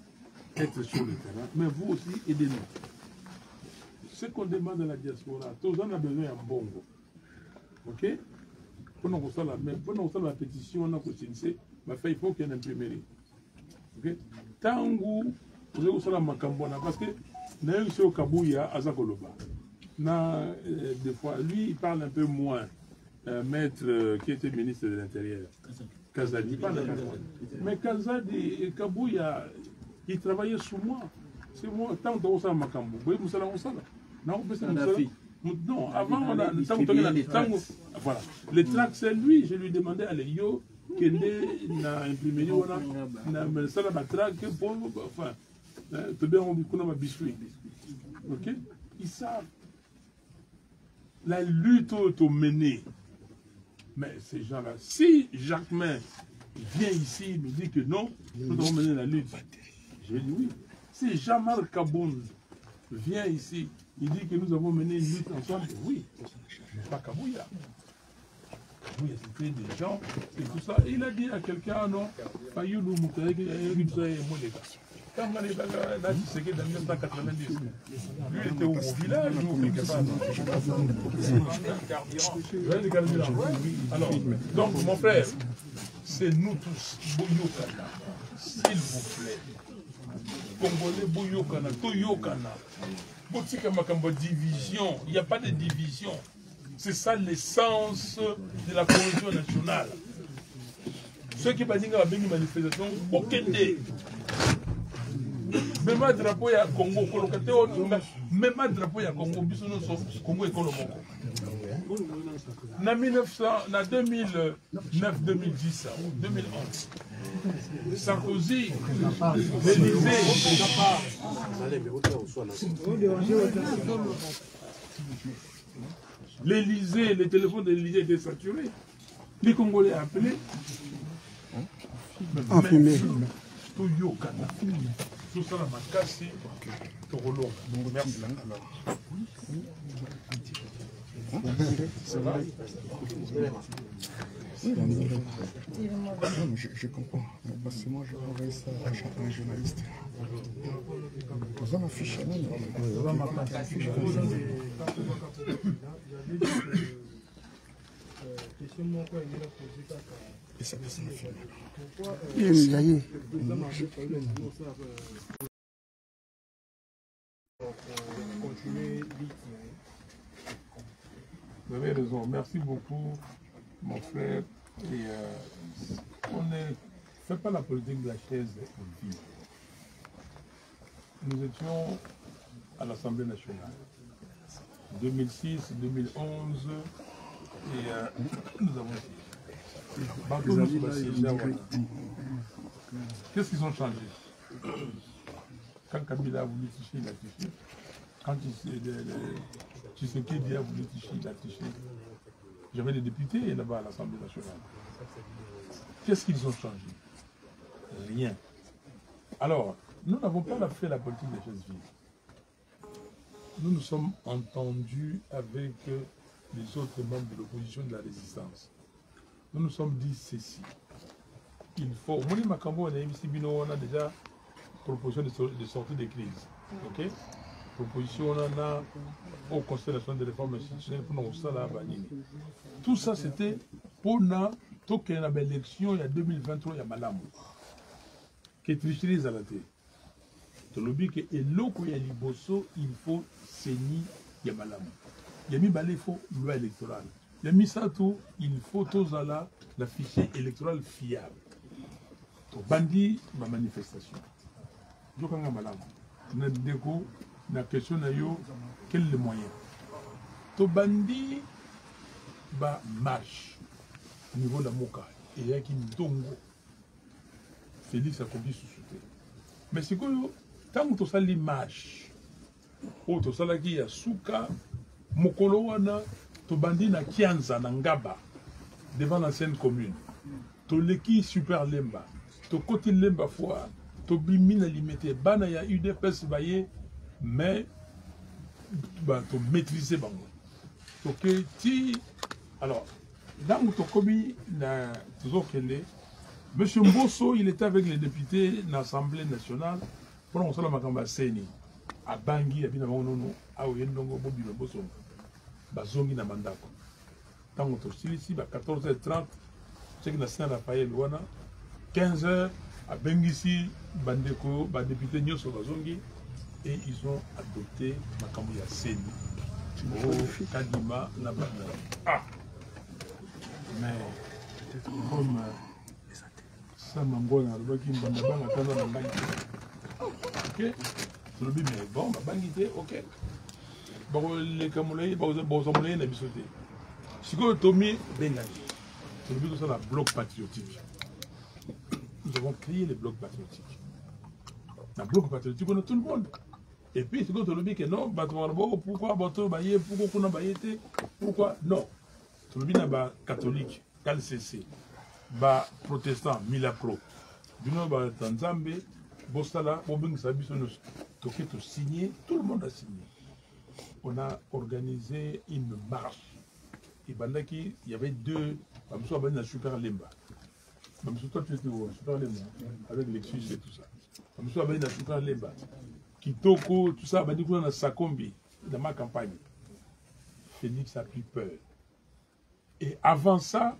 être sur le terrain, mais vous aussi aidez-nous. Ce qu'on demande à la diaspora, tous on a besoin d'un bongo. Ok? Pendant qu'on soit la pétition, on a continué, il faut qu'il y ait une imprimerie. Ok? Tango, vous avez la macambona, parce que nous avons au Kabouya, à Zakoloba. Des fois, lui, il parle un peu moins. Maître qui était ministre de l'Intérieur. Kazadi, pas de mais Kazadi et Kabouya, il travaillait sous moi. C'est moi, tant que ça m'a cambo. Non, avant, on a voilà. Le trac, c'est lui. Je lui demandais à Léo, qu'il a imprimé, on a ça la trac pour, enfin, tout bien, on a biscuit. Ok? Ils savent. La lutte au menée. Mais ces gens-là, si Jacquemin vient ici et nous dit que non, nous devons mener la lutte, je dis oui. Si Jean-Marc Kaboun vient ici, il dit que nous avons mené une lutte ensemble, oui. Mais pas Kabouya. Kabouya, c'était des gens et tout ça. Et il a dit à quelqu'un, non, pas Youlou Moutaï, il quand on est là, c'est que dans 1990, lui il était au village ou quelque part. Alors, donc mon frère, c'est nous tous, Bouyokana, s'il vous plaît. Congolais Bouyokana, Toyokana. Botika Makambo division, il n'y a pas de division. C'est ça l'essence de la cohésion nationale. Ceux qui parlent de la manifestation, aucun des. Même le drapeau ya Congo, même le drapeau ya Congo, Congo est Colombo. En 2009-2010, 2011, Sarkozy, l'Élysée, les téléphones de l'Élysée étaient saturés. Les Congolais appelaient. Tout Yokana. Tout ça, la Makassi, Torolo. Merci. Ça va? Je comprends. Parce que moi, je vais envoyer ça à un journaliste. Vous avez ma fiche, et ça passe ma Vous avez raison. Merci beaucoup, mon frère. Et on ne fait pas la politique de la chaise vide. Nous étions à l'Assemblée nationale. 2006, 2011, et nous avons qu'est-ce qu'ils ont changé? Quand Kabila a voulu ticher, il a tiché. Quand Tshisekedi a voulu ticher, il a tiché. J'avais des députés là-bas à l'Assemblée nationale. Qu'est-ce qu'ils ont changé? Rien. Alors, nous n'avons pas fait la politique des chaises vides. Nous nous sommes entendus avec les autres membres de l'opposition de la résistance. Nous nous sommes dit ceci. il faut. Moi, on a déjà proposition de sortie de crise. Ok? Proposition, on a au Conseil national de réforme institutionnelle pour nous ça là. Tout ça, c'était pour nous, tout qu'il y a une élection, il y a 2023, il y a Malamou. Qui est tricherie à la tête. Tout le but que l'eau il y a Liboso, il faut saigner, il y a Malamou. Il y a mis balé, il faut loi électorale. Il y a mis ça tout, il faut tous la fichier électoral fiable. Bandi ma manifestation. Je crois que na déco na question na yo quel le moyen. To bandi ba marche au niveau de la Moka et il y a qui ndongo. Félix a conduit sous souté. Mais c'est que tant que to sali marche ou to sala ki ya suka mokolo wana to bandi na Kianza na Ngaba devant l'ancienne commune. To leki super lemba. To côté lemba fois to bimina limité bana ya UDPS baye mais ba to maîtriser bango to que ti alors dans to kobi na toujours kende monsieur Mbosso il était avec les députés dans l'Assemblée nationale pour on sala makamba seni a bangi abina bango no a oyendongo bobi Mbosso bazongi na mandako tango to ici ba 14h30 c'est que na Saint Raphaël wana 15h à Bengisi, Bandeko, député Nyoso Bazongi, et ils ont adopté Makamouya Seni. Au Kadima, Nabana. Ah! Mais, comme ça, Mangona, le Bakim Bandabang, attendant la banque. Ok? Je le dis, mais bon, ma banque, ok. Bon, les Kamoulay, bon, Zamolay, n'a pas sauté. Si vous Tommy, Bengani. Je le dis que c'est la bloc patriotique. Nous avons créé les blocs patriotiques. Les blocs patriotiques, on a tout le monde. Et puis, c'est quand on dit que non, pourquoi pourquoi non. Tout le monde est catholique, KLCC, protestant, Milapro. Tanzambé, Bostala, Bobing Sabisonos, Toké, tout signé, tout le monde a signé. On a organisé une marche. Et Bandaki, il y avait deux, Super Lemba. Même si toi tu étais au Super Lemba, avec Lexus et tout ça. Même si tu as Super Lemba, Kitoko, tout ça, on a Sakombi, dans ma campagne. Félix a pris peur. Et avant ça,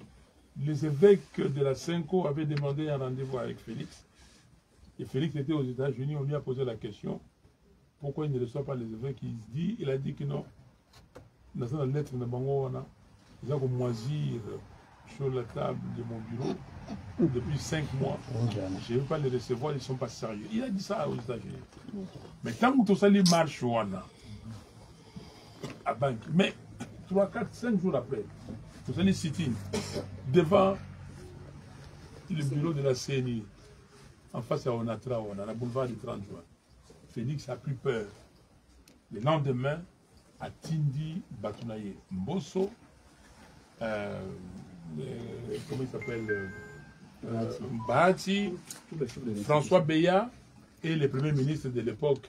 les évêques de la Cinco avaient demandé un rendez-vous avec Félix. Et Félix était aux États-Unis, on lui a posé la question pourquoi il ne reçoit pas les évêques. Il a dit que non. Dans la lettre de Bango, ils ont moisir sur la table de mon bureau depuis 5 mois. Je ne veux pas les recevoir, ils ne sont pas sérieux. Il a dit ça aux États-Unis. Mais tant que tout ça les marche à banque, mais 3, 4, 5 jours après, tout ça les sit-in devant le bureau de la CNI, en face à Onatra, on a la boulevard du 30 juin. Félix a pris peur. Le lendemain, à Tindi Batounaye Mbosso, comment il s'appelle, Bahati, François Beya et le premier ministre de l'époque,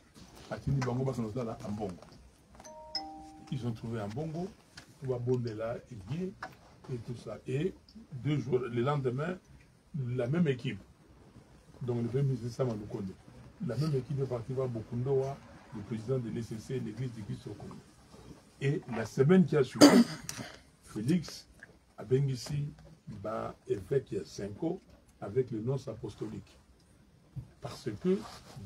Atini Bango Basanotala, à Mbongo. Ils ont trouvé un Bongo, Bondela et tout ça. Et 2 jours, le lendemain, la même équipe, donc le premier ministre Samadou Konde, la même équipe est partie voir Bokundoa, le président de l'ECC, l'église de Christ au Congo. Et la semaine qui a suivi, Félix a Bengisi, évêque Cinco, avec le nom apostolique. Parce que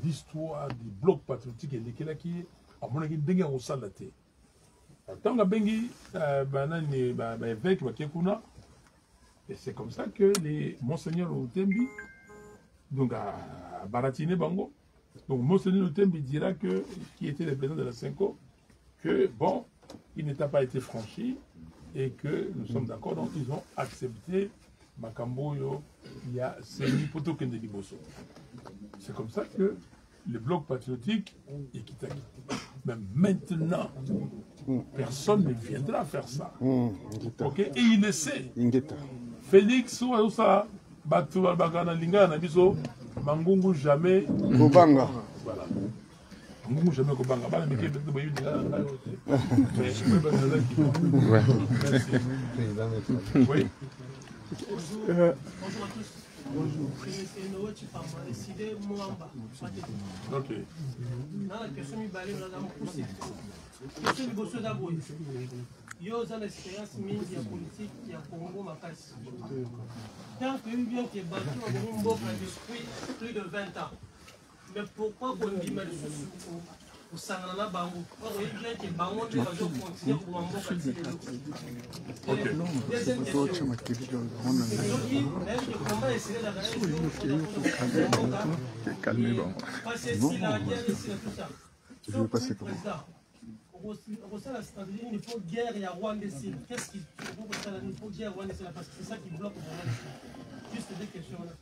l'histoire du bloc patriotique est là qui est, à mon avis, dingue au salaté. Tant que Bengi, évêque, et c'est comme ça que les monseigneurs Otembi, donc à Baratine Bango, donc monseigneur Otembi dira que, qui était le président de la Cinco, que bon, il n'était pas été franchi et que nous sommes d'accord, donc ils ont accepté Makamboyo, il y a Seni Poto Kende Liboso. C'est comme ça que le bloc patriotique est quitté. Mais maintenant, personne ne viendra faire ça. Ok? Et il le sait. Félix, ça, Mangungu jamais. Kobanga. Voilà. Mangungu jamais Kobanga. Oui. Bonjour. C'est Noé Chipama, décidé Mwamba. Ok. Dans la question, il va aller dans la poussée. Question du bosso d'abord. Il y a une expérience mine de politique, il y a Congo Makassi. Tant que lui vient qui est battu en Congo depuis plus de 20 ans. Mais pourquoi on dit mal au Sanana Bango? Or, il vient qui est Bango, il va continuer pour un bon quartier. Deuxième question. Comment essayer Je vais passer comment? La stratégie, il faut guerre et Rwanda. Qu'est-ce qu'il faut guerre Rwanda? Parce que c'est ça qui bloque vraiment. Juste des questions là.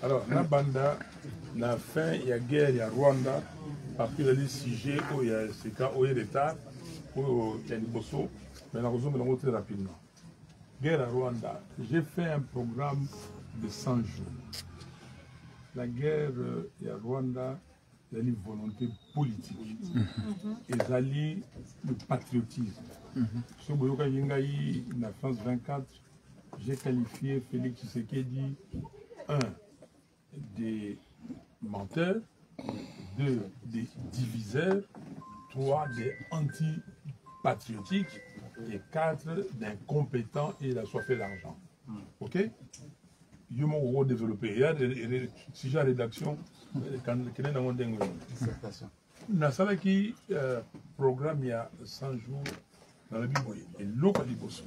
Alors, la banda, la fin, il y a guerre, il y a Rwanda, parce qu'il y a des sujets où il y a ces cas où il y a des tas, où il y a des bossos, mais la raison, on très rapidement. Guerre à Rwanda, j'ai fait un programme de 100 jours. La guerre à Rwanda, il y a une volonté politique. Et il y a le patriotisme. Sur Boyoka Yengaï, la France 24, j'ai qualifié Félix Tshisekedi, 1, des menteurs, 2, des diviseurs, 3, des anti-patriotiques et 4, d'incompétents et d'assoiffés d'argent. Ok? Je vais développer. Si j'ai la rédaction, Nasalaki programme il y a 100 jours dans la Bible et l'Okaliboso.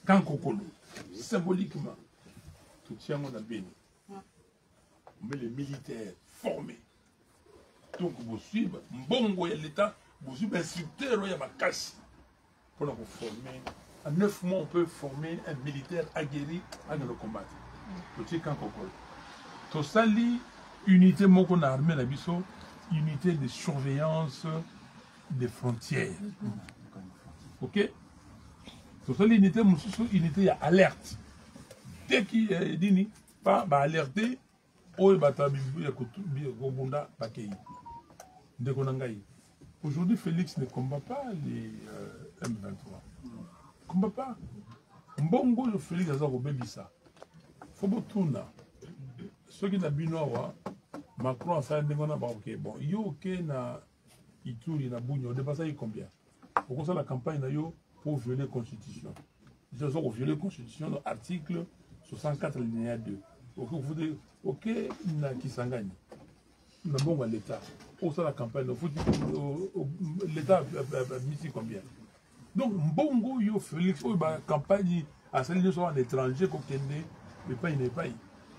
Quand Kokolo, symboliquement, tout tient mon abéni. Mais les militaires formés. Donc, vous suivez, Mbongo et l'État, vous suivez instructeur, il y a ma casse. Pour nous former. En 9 mois, on peut former un militaire aguerri à le combattre. Tout tient quand Kokolo. Tout ça, unité moko na armée na biso, unité de surveillance des frontières. Ok? Tout ça, l'unité mususu, unité ya alerte. Dès qu'il dit pas alerter, aujourd'hui, Félix ne combat pas les M23. Il ne combat pas. Mbongo, Félix, a Bébissa. Faut que ceux qui n'ont pas Macron a fait un bon, yo ke na Ituri na Bougno, dépassé combien? Pourquoi ça la campagne pour violer la Constitution? Ils ont violé la Constitution, l'article 64 alinéa 2. Ok, na Kisangani. Na bon l'État. Pour ça la campagne, l'État a mis combien? Donc, Mbongo, yo Félix, la campagne a sali sur un étranger, mais pas une paye.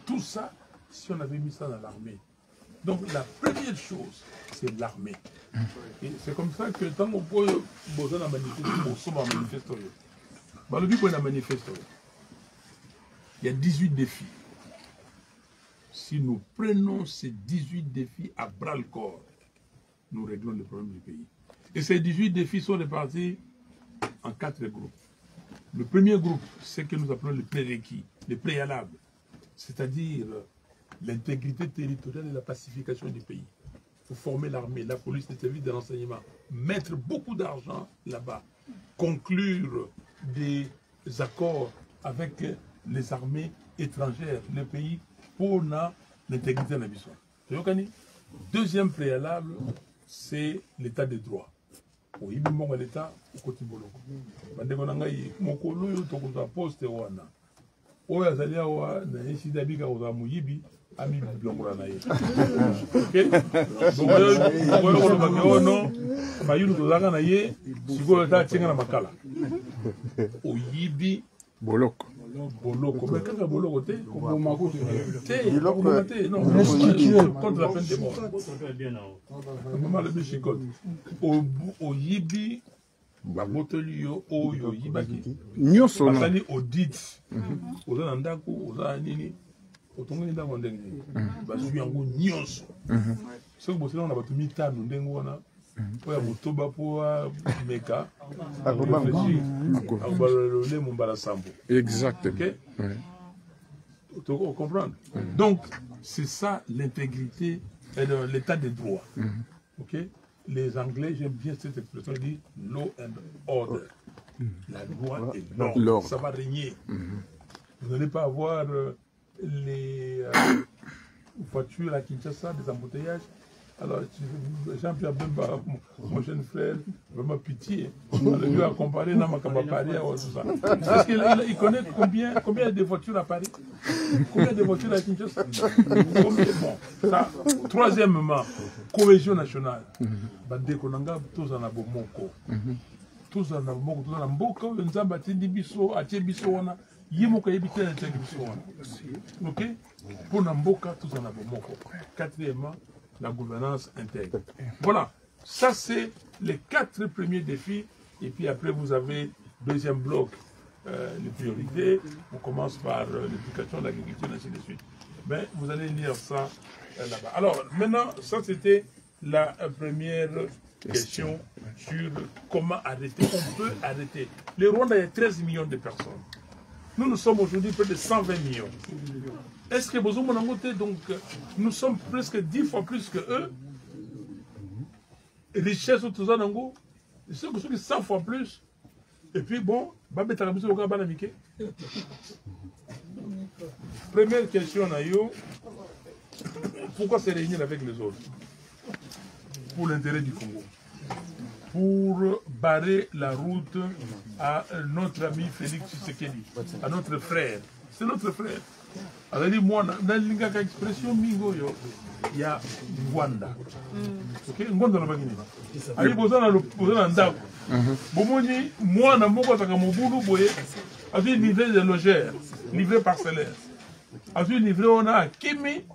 Tout ça, si on avait mis ça dans l'armée. Donc la première chose, c'est l'armée. Et c'est comme ça que tant qu'on peut besoin de manifester, le but pour manifester, il y a 18 défis. Si nous prenons ces 18 défis à bras le corps, nous réglons le problème du pays. Et ces 18 défis sont répartis en 4 groupes. Le premier groupe, c'est que nous appelons les prérequis, les préalables, c'est-à-dire l'intégrité territoriale et la pacification du pays. Il faut former l'armée, la police, les services de renseignement, mettre beaucoup d'argent là-bas, conclure des accords avec les armées étrangères, les pays, pour l'intégrité de la mission. Deuxième préalable, c'est l'état de droit. Oui, mais l'État, au côté de l'État, ami bilongora na ye. Ok? Mayulu tozaka na ye, sikoyo ta tsenga na makala. Oyibi boloko. Boloko. Mais kaka boloko te, te, non, contre la peine de mort. Maman le bichikote. Oyibi babotoli yo oyo yibaki. Nyoso. Basali audit. Oza na ndako, oza nini. Otongoni ndango ndenge bazwi yango nyonso soki bosala na bato mitano ndenge wana po ya motoba po meka akobalole mombala sambo. Exactement. On comprend. Donc c'est ça l'intégrité et l'état des droits. Ok? Les Anglais, j'aime bien cette expression, ils disent law and order. La loi et l'ordre, ça va régner. Vous n'allez pas avoir les voitures à Kinshasa, des embouteillages. Alors, Jean-Pierre Bemba, mon jeune frère, vraiment pitié. On lui a comparé à Paris, tout ça. Parce qu'il connaît combien de voitures à Paris? Combien de voitures à Kinshasa? Bon, ça. Troisièmement, cohésion nationale. Bandekonanga, tous en abomoko. Tous en abomoko, tous en abomoko. Nous avons bâti des bisous, à Tchébissona. Yimoko yébité à Tchébissona. Ok? Pour Namboka, tous en abomoko. Quatrièmement, la gouvernance intègre. Voilà, ça c'est les 4 premiers défis. Et puis après, vous avez deuxième bloc, les priorités. On commence par l'éducation, l'agriculture, ainsi de suite. Mais vous allez lire ça là-bas. Alors, maintenant, ça c'était la première question sur comment arrêter. On peut arrêter. Le Rwanda, il y a 13 millions de personnes. Nous sommes aujourd'hui près de 120 millions. Est-ce que vous avez donc nous sommes presque 10 fois plus que eux? Richesse tout ça, c'est 100 fois plus. Et puis bon, première question, pourquoi se réunir avec les autres? Pour l'intérêt du Congo. Pour barrer la route à notre ami Félix Tshisekedi, à notre frère. C'est notre frère. Alors, moi, dans l'ingaka expression mingoyo, il y a Rwanda. Ok, Rwanda n'a pas gagné. Ali bozana le ndako. Bomoni, moi, na moko taka mobulu boye, a vu livrer des logères, livrer parcellaires. A vu livrer on a Kimi.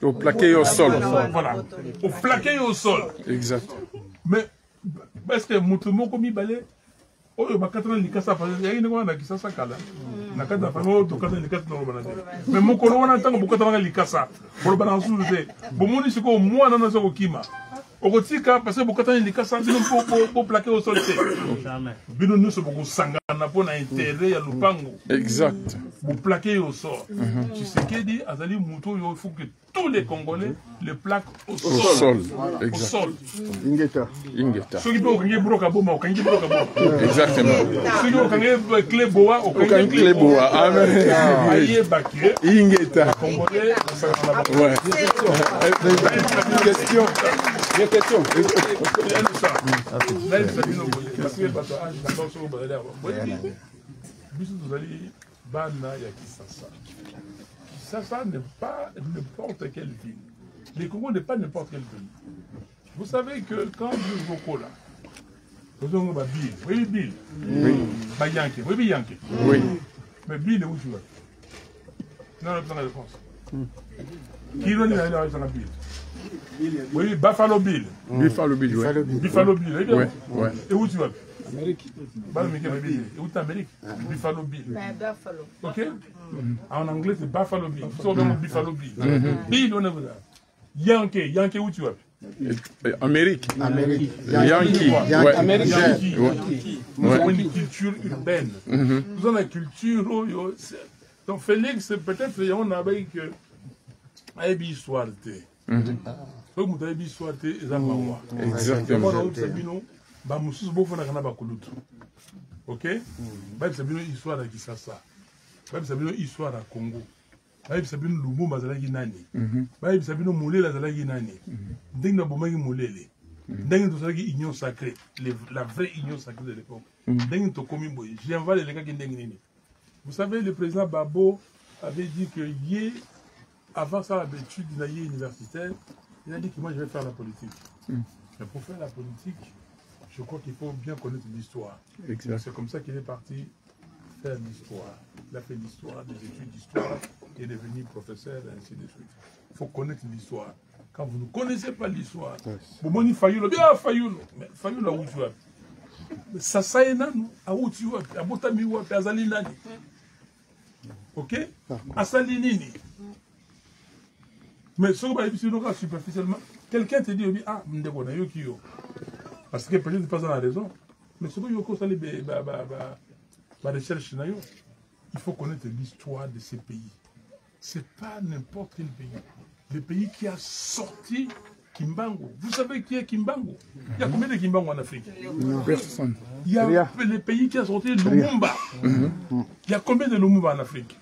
Au plaqué au sol. Voilà. Au plaqué au sol. Exact. Mais est-ce que Moutoumou comme il balait? Oh, il y a 4 ans, il y a ça kala. Na kata fano to kata likasa no banane. Mais mon colon na tango bokata na likasa. Pour balancer le bomoni siko moi na nazo kima. Okotika parce que bokata ni likasa bino pour plaquer au sol. Bino nous sommes sangana pour na intérêt ya lupango. Exact. Pour plaquer au sol. Tu sais qu'il dit Azali Mouto, il faut que tous les Congolais les plaquent au sol. Au sol. Au sol. Ingeta. Ceux qui peuvent gagner broca boma, au exactement. Ceux qui ont gagné clé boa, au clé boa. Amen. Aïe baké. Ingeta. Congolais. Ouais. Question. Une question. Kisasa n'est pas n'importe quelle ville. Les Congo n'est pas n'importe quelle ville. Vous savez que quand vous êtes là, vous avez Bill. Oui, Bill. Oui. Yankee. Oui, Yankee. Oui. Mais Bill est où tu vas? Non, non, la réponse. Qui est dans Bill? Oui, Buffalo Bill. Buffalo Bill, oui. Buffalo Bill, oui. Ouais. Et où tu vas? Amérique. Et où tu es Amérique? Buffalo Bill. Buffalo. Ok? En anglais, c'est Buffalo Bill. Vous savez Buffalo Bill. Bill, on est là. Yankee. Yankee, où tu vas? Amérique. Amérique. Yankee. Ouais. Amérique. Nous avons une culture urbaine. Nous avons la culture. Donc, Félix, peut-être, on a avec une histoire. Exactement. Ok? Histoire à Kisasa. Histoire à Congo. Sabino Lumumba zalaki nani. Sabino Moulela zalaki nani. Ndenge bomaki Moulele. Ndenge to zalaki union sacrée, la vraie union sacrée de l'époque. Ndenge to komi boy. J'invale les gars qui ndenge nini. Vous savez, le président Babo avait dit que avant sa habitude universitaire, il a dit que moi je vais faire la politique. Mais pour faire la politique, je crois qu'il faut bien connaître l'histoire. C'est comme ça qu'il est parti faire l'histoire. Il a fait l'histoire, des études d'histoire, il est devenu professeur, et ainsi de suite. Il faut connaître l'histoire. Quand vous ne connaissez pas l'histoire, vous m'avez dit Fayoulo, bien Fayoulo, mais Fayoulo, où tu vas? Ça, ça est là, à où tu vas? À Botamiwa, à Zalinani. Ok? À Salinini. Mais ce que vous superficiellement, quelqu'un te dit, ah, parce que peut-être pas dans la raison. Mais ce que vous avez la recherche, il faut connaître l'histoire de ces pays. Ce n'est pas n'importe quel pays. Le pays qui a sorti Kimbangu. Vous savez qui est Kimbangu? Il y a combien de Kimbangu en Afrique? Personne. Il y a le pays qui a sorti Lumumba. Il y a combien de Lumumba en Afrique?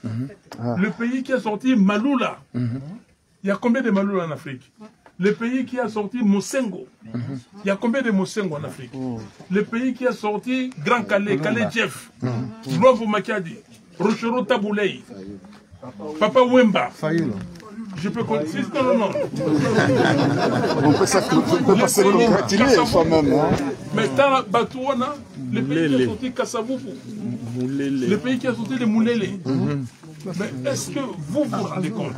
Le pays qui a sorti Malula. Il y a combien de Malula en Afrique? Le pays qui a sorti Mosengo. Il y a combien de Mosengo en Afrique? Le pays qui a sorti Grand Calais, Calais Jeff, Lovo Makadi, Rochero Taboulei, Papa Wemba. Je peux continuer. Non. On peut se continuer soi-même. Mais dans la Batouana, le pays qui a sorti Kassavubu, le pays qui a sorti les Moulele. Mais est-ce que vous vous rendez compte?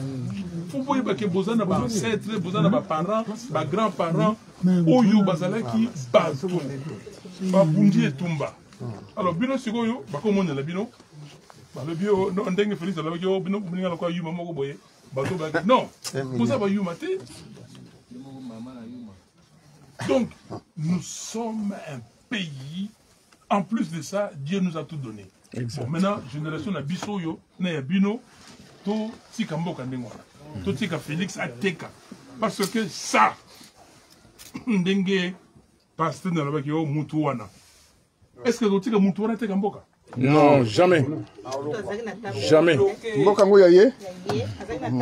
Vous voyez que vous avez des ancêtres, vous avez des parents, des grands-parents, Oyo Bazalaki, Batou, Babundi et Tumba. Alors, Bino Sigoyo, comment on est là, Bino? Le bio, non, on dingue Félix, on a dit, Bino, on a quoi, Yuma Mogoboye. Non, vous avez Yuma. Donc, nous sommes un pays, en plus de ça, Dieu nous a tout donné. Bon, maintenant, génération na Bisoyo, na Bino, to tika mboka ndengwana. To tika Félix Ateka. Parce que ça, ndenge, pasteur na labaki yo mutuwana. Est-ce que to tika mutuwana teka mboka? Non, jamais. Jamais.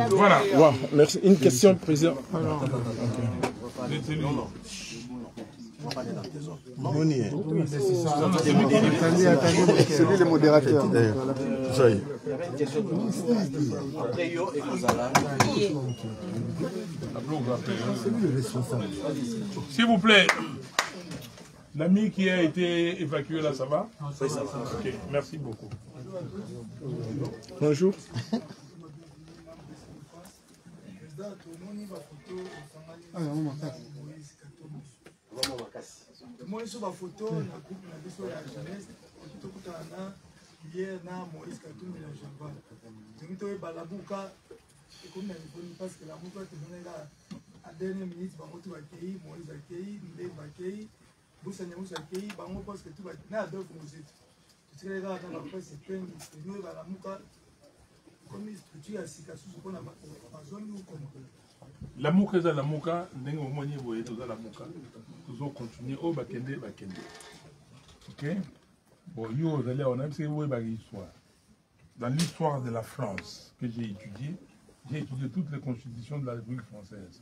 Voilà. Wow, merci. Une question, président. C'est lui le modérateur. S'il vous plaît. L'ami qui a été évacué là, ça va? Ok, merci beaucoup. Bonjour. Busanya musakei bango parce que tout va na d'autres musiques tu sais là dans la presse c'est plein de nous va la muka comme structure à sika sous qu'on a pas zone ou comment la muka za la muka ndenge omoni boye to za la muka toujours continuer au bakende OK bon yo d'aller on a même c'est boye ba histoire dans l'histoire de la France que j'ai étudié toutes les constitutions de la République française,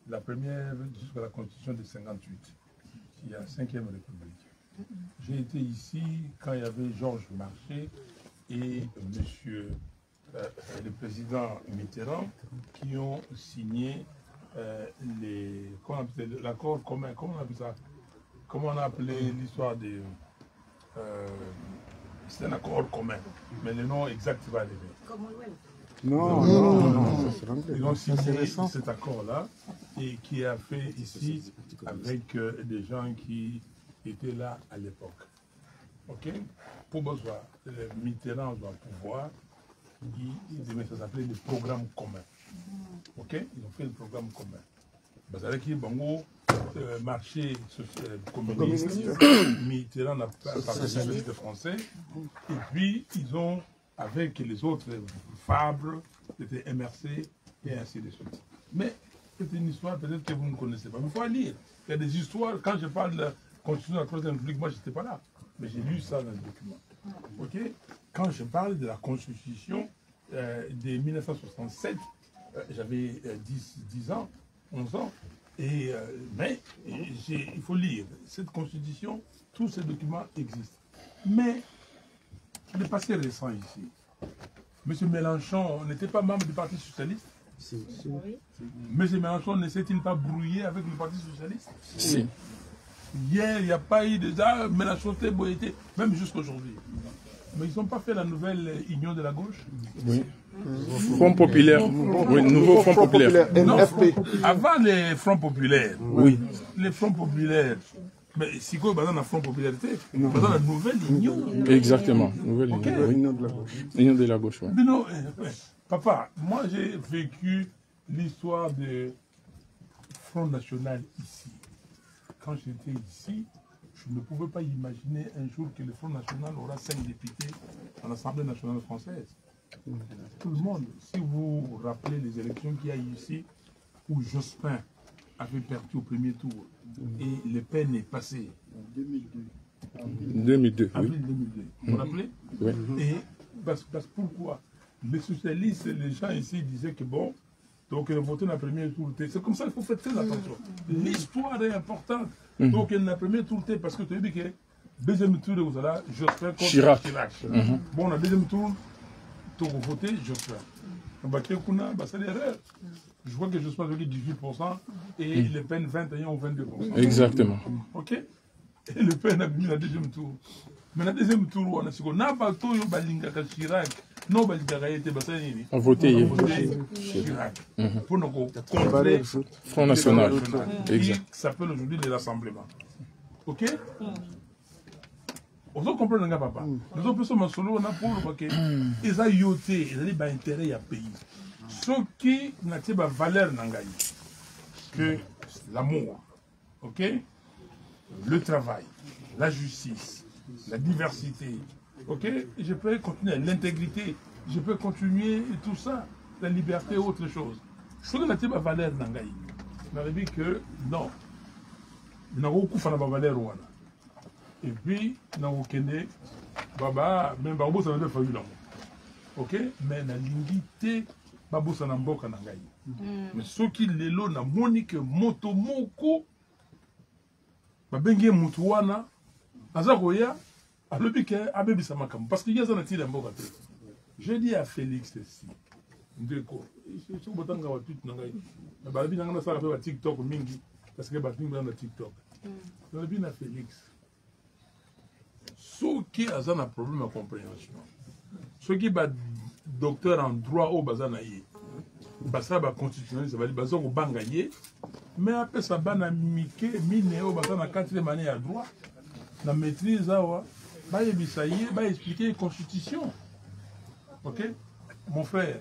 la première jusqu'à la constitution de 58. Il y a la 5e République. J'ai été ici quand il y avait Georges Marchais et le président Mitterrand qui ont signé l'accord commun. Comment on appelle ça? Comment on a appelé l'histoire de... c'est un accord commun, mais le nom exact va arriver. Non. Ils ont signé cet accord-là et qui a fait ici avec des gens qui étaient là à l'époque. OK? Pour besoin, Mitterrand doit pouvoir, ça s'appelait le programme commun. OK? Ils ont fait le programme commun. Vous savez qu'il y a marché communiste, Mitterrand n'a pas parlé de français, et puis ils ont, avec les autres Fabre, c'était MRC, et ainsi de suite. Mais c'est une histoire peut-être que vous ne connaissez pas. Mais il faut lire. Il y a des histoires, quand je parle de la Constitution de la Troisième République, moi je n'étais pas là. Mais j'ai lu ça dans le document. OK? Quand je parle de la Constitution de 1967, j'avais 10 ans, 11 ans, mais il faut lire. Cette Constitution, tous ces documents existent. Mais le passé récent ici, M. Mélenchon n'était pas membre du Parti Socialiste? Si. M. Mélenchon ne s'est-il pas brouillé avec le Parti Socialiste? Si. Hier, il n'y a pas eu déjà Mélenchon était même jusqu'aujourd'hui. Mais ils n'ont pas fait la nouvelle union de la gauche? Oui. Front populaire. Oui, nouveau Front populaire. Non, avant les Fronts populaires. Oui. Les Fronts populaires. Mais si quoi, dans la Front popularité, dans la nouvelle union. Exactement. Nouvelle union. Okay. Oui. Union de la gauche. Union de la gauche, oui. Mais non, papa, moi j'ai vécu l'histoire du Front National ici. Quand j'étais ici, je ne pouvais pas imaginer un jour que le Front National aura 5 députés à l'Assemblée nationale française. Tout le monde, si vous vous rappelez les élections qu'il y a eu ici, où Jospin avait perdu au premier tour. Et Le Pen est passé. En 2002, oui. Avril 2002. Vous vous rappelez? Oui. Et parce pourquoi? Les socialistes, les gens ici disaient que bon, donc voter dans le premier tour. C'est comme ça qu'il faut faire très attention. L'histoire est importante. Donc dans le premier tour, parce que tu as dit que deuxième tour, vous allez, Jospin contre Chirac. Bon, dans le deuxième tour, tu as voté Jospin. C'est l'erreur. Je vois que Jospin a eu 18% et Le Pen 21 ou 22%. Exactement. Ok? Et Le Pen a mis le deuxième tour. Mais dans le deuxième tour, on a dit que Chirac, non, on votait Chirac pour nous contrer Front National, qui s'appelle aujourd'hui le Rassemblement. Ok? On doit comprendre, papa. Nous avons besoin de solo, on a pour que ils ont yoté, ils ont intérêt à pays. Ce qui n'a pas valeur nangaï, que l'amour, ok, le travail, la justice, la diversité, ok, et je peux continuer l'intégrité, je peux continuer tout ça, la liberté, autre chose. Ce qui n'a pas valeur nangaï, on a dit que non, il n'y a beaucoup de valeur. Et puis, dans le Kenya, Baba, même Babo, ça n'a pas fallu l'amour. Ok? Mais dans l'ingité, Babo, ça n'a pas fallu l'amour. Mais ce qui est là, na Monique Motomoko, Babenge Moutouana, Azaroya, a le bique, a bébi Samakam. Parce qu'il y a un tir d'amour. Je dis à Félix ici, Ndeko, je suis au Botanga, mais Babi n'a pas fait TikTok, Mingi, parce que Babi n'a pas TikTok. Babi n'a Félix. Ceux qui ont un problème de compréhension, ceux qui sont docteurs en droit au Bazanaïe, Basa ba constitutionnel, ça va dire Basa au Bangaye, mais après ça va na Mike, Minéo, Basa na 4e année à droit, na maîtrise, va expliquer la constitution. Ok? Mon frère,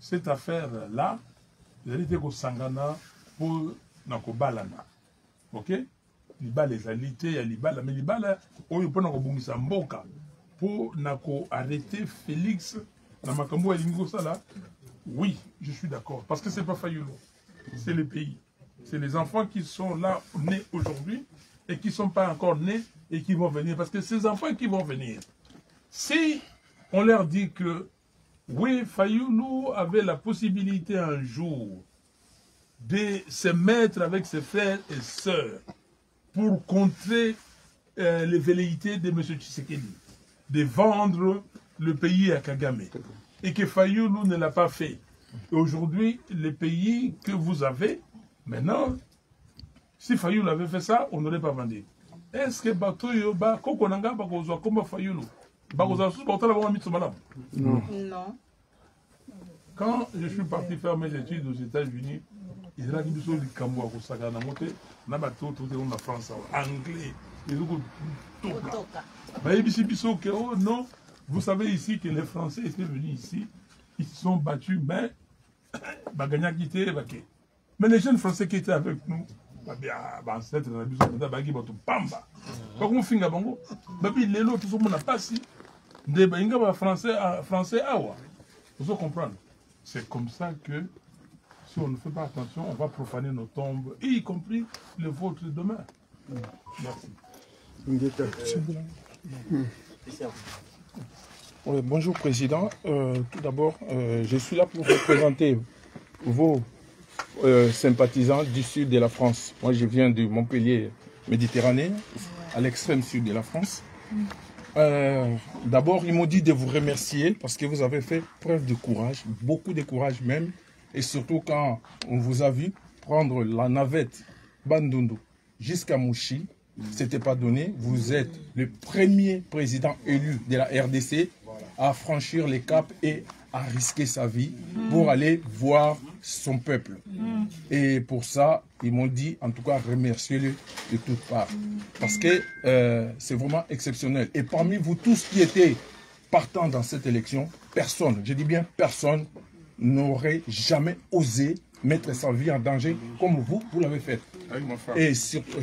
cette affaire-là, il a dit que Sangana pour Nakobalana. Ok? Libala les alités, il y a Libala, mais Libala, on y prend un mboka pour arrêter Félix dans Makambo et Lingosa là. Oui, je suis d'accord, parce que c'est pas Fayulu, c'est le pays. C'est les enfants qui sont là, nés aujourd'hui, et qui ne sont pas encore nés, et qui vont venir. Parce que ces enfants qui vont venir, si on leur dit que, oui, Fayulu avait la possibilité un jour de se mettre avec ses frères et sœurs, pour contrer les velléités de M. Tshisekedi, de vendre le pays à Kagame. Et que Fayulu ne l'a pas fait. Et aujourd'hui, les pays que vous avez, maintenant, si Fayulu avait fait ça, on n'aurait pas vendu. Est-ce que Batoyo, Kokonanga, Bakozo, comme Fayulu, Bakozo, Non. Non. Quand je suis parti faire mes études aux États-Unis, il y a des gens qui Kambo à Kosagana monté, na bateau tout le monde en France, anglais, ils ont tout là. Oh non, vous savez ici que les Français étaient venus ici, ils se sont battus, mais Bagagna quitté, mais les jeunes Français qui étaient avec nous, ancêtre na biso na bagi bato pamba. Pas qu'on finga bango, babi lelo tout le monde a passé, des bainga français awa. Vous allez comprendre. C'est comme ça que si on ne fait pas attention, on va profaner nos tombes, y compris le vôtre demain. Merci. Oui, bonjour Président. Tout d'abord, je suis là pour représenter vos sympathisants du sud de la France. Moi, je viens de Montpellier, Méditerranée, à l'extrême sud de la France. D'abord, ils m'ont dit de vous remercier parce que vous avez fait preuve de courage, beaucoup de courage même, et surtout quand on vous a vu prendre la navette Bandundu jusqu'à Mouchi, c'était pas donné. Vous êtes le premier président élu de la RDC à franchir les caps et à risquer sa vie pour aller voir son peuple. Et pour ça, ils m'ont dit, en tout cas, remerciez-le de toutes parts. Parce que c'est vraiment exceptionnel. Et parmi vous tous qui étaient partants dans cette élection, personne, je dis bien personne, n'aurait jamais osé mettre sa vie en danger comme vous l'avez fait. Avec ma femme. Et surtout,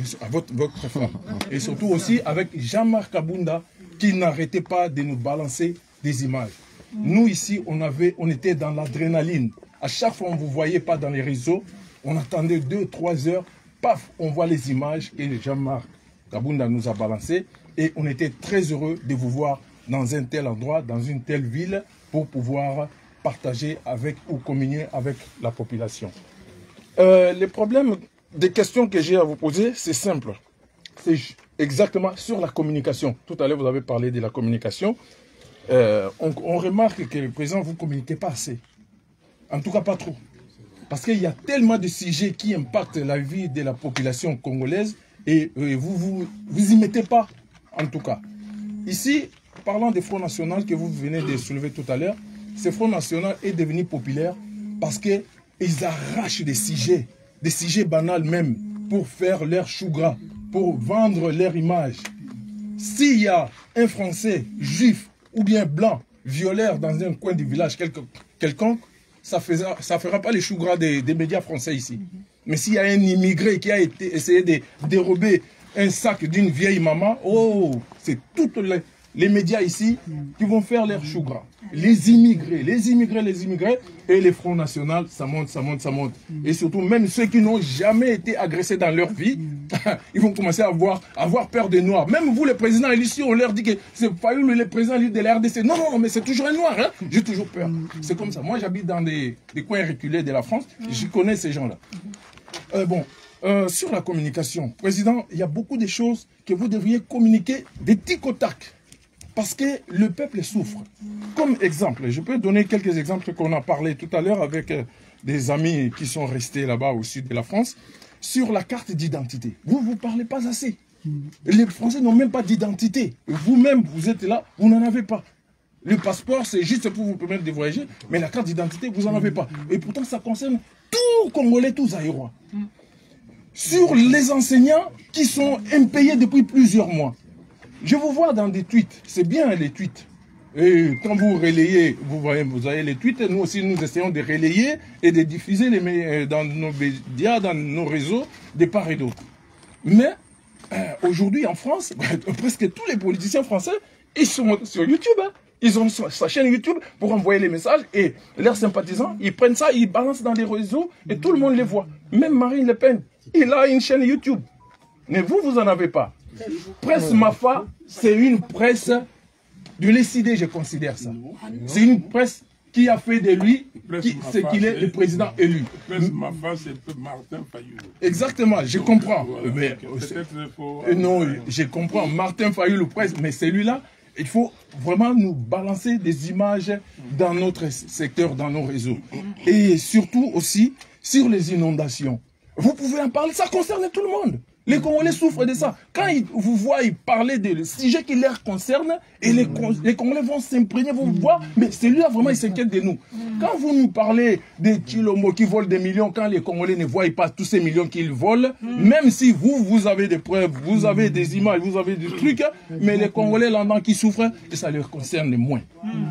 votre femme. Et surtout aussi avec Jean-Marc Abunda qui n'arrêtait pas de nous balancer des images. Nous ici, on était dans l'adrénaline. À chaque fois, on ne vous voyait pas dans les réseaux. On attendait 2-3 heures. Paf, on voit les images que Jean-Marc Kabunda nous a balancées. Et on était très heureux de vous voir dans un tel endroit, dans une telle ville, pour pouvoir partager avec ou communier avec la population. Les problèmes, des questions que j'ai à vous poser, c'est simple. C'est exactement sur la communication. Tout à l'heure, vous avez parlé de la communication. On remarque que le président, vous ne communiquez pas assez. En tout cas, pas trop. Parce qu'il y a tellement de sujets qui impactent la vie de la population congolaise et vous y mettez pas, en tout cas. Ici, parlant des Front National que vous venez de soulever tout à l'heure, ce Front National est devenu populaire parce qu'ils arrachent des sujets banals même, pour faire leur chou gras, pour vendre leur image. S'il y a un Français juif ou bien blanc, violeur dans un coin du village quelconque, ça ne fera pas les choux gras des médias français ici. Mais s'il y a un immigré qui a essayé de dérober un sac d'une vieille maman, oh, c'est toutes les médias ici qui vont faire leur chou gras. Les immigrés, et les Fronts National, ça monte. Et surtout, même ceux qui n'ont jamais été agressés dans leur vie, ils vont commencer à avoir peur des Noirs. Même vous, les présidents ici, on leur dit que c'est Fayoulou, le président de la RDC. Non, mais c'est toujours un Noir, hein? J'ai toujours peur. C'est comme ça. Moi, j'habite dans des coins reculés de la France. Je connais ces gens-là. Sur la communication, président, il y a beaucoup de choses que vous devriez communiquer des tic au tac. Parce que le peuple souffre. Comme exemple, je peux donner quelques exemples qu'on a parlé tout à l'heure avec des amis qui sont restés là-bas au sud de la France, sur la carte d'identité. Vous ne parlez pas assez. Les Français n'ont même pas d'identité. Vous-même, vous êtes là, vous n'en avez pas. Le passeport, c'est juste pour vous permettre de voyager, mais la carte d'identité, vous n'en avez pas. Et pourtant, ça concerne tous Congolais, tous Aérois. Sur les enseignants qui sont impayés depuis plusieurs mois. Je vous vois dans des tweets, c'est bien les tweets. Et quand vous relayez, vous avez les tweets, nous aussi nous essayons de relayer et de diffuser dans nos médias, dans nos réseaux, de part et d'autre. Mais aujourd'hui en France, presque tous les politiciens français, ils sont sur YouTube. Hein. Ils ont sa chaîne YouTube pour envoyer les messages et leurs sympathisants, ils prennent ça, ils balancent dans des réseaux et tout le monde les voit. Même Marine Le Pen, il a une chaîne YouTube. Mais vous en avez pas. Presse Mafa, c'est une presse de l'ECD, je considère ça. C'est une presse qui a fait de lui ce qu'il est le président élu. Presse Mafa, c'est Martin Fayoulou. Exactement, je comprends. Mais, non, non, je comprends. Martin Fayoulou, presse, mais celui-là, il faut vraiment nous balancer des images dans notre secteur, dans nos réseaux. Et surtout aussi sur les inondations. Vous pouvez en parler, ça concerne tout le monde. Les Congolais souffrent de ça. Quand vous voient parler des sujets qui les concernent, et les Congolais vont s'imprégner, vont voir, mais celui-là vraiment il s'inquiète de nous. Quand vous nous parlez des Chilombo qui volent des millions, quand les Congolais ne voient pas tous ces millions qu'ils volent, même si vous avez des preuves, vous avez des images, vous avez des trucs, mais les Congolais là-dedans qui souffrent, et ça les concerne moins.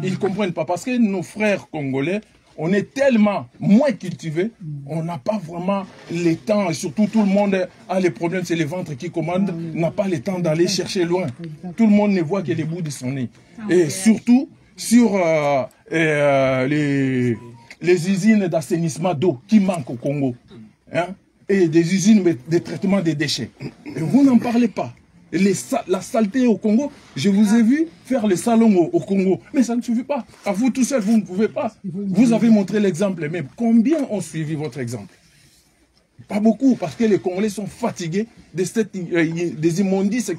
Ils ne comprennent pas, parce que nos frères Congolais, on est tellement moins cultivés, on n'a pas vraiment le temps, et surtout tout le monde a les problèmes, c'est les ventres qui commandent, n'a pas le temps d'aller chercher loin. Tout le monde ne voit que les bouts de son nez. Et surtout sur les usines d'assainissement d'eau qui manquent au Congo. Hein, et des usines de traitement des déchets. Et vous n'en parlez pas. La saleté au Congo, je vous ai vu faire le salon au Congo, mais ça ne suffit pas. À vous tout seul, vous ne pouvez pas. Vous avez montré l'exemple, mais combien ont suivi votre exemple? Pas beaucoup, parce que les Congolais sont fatigués des immondices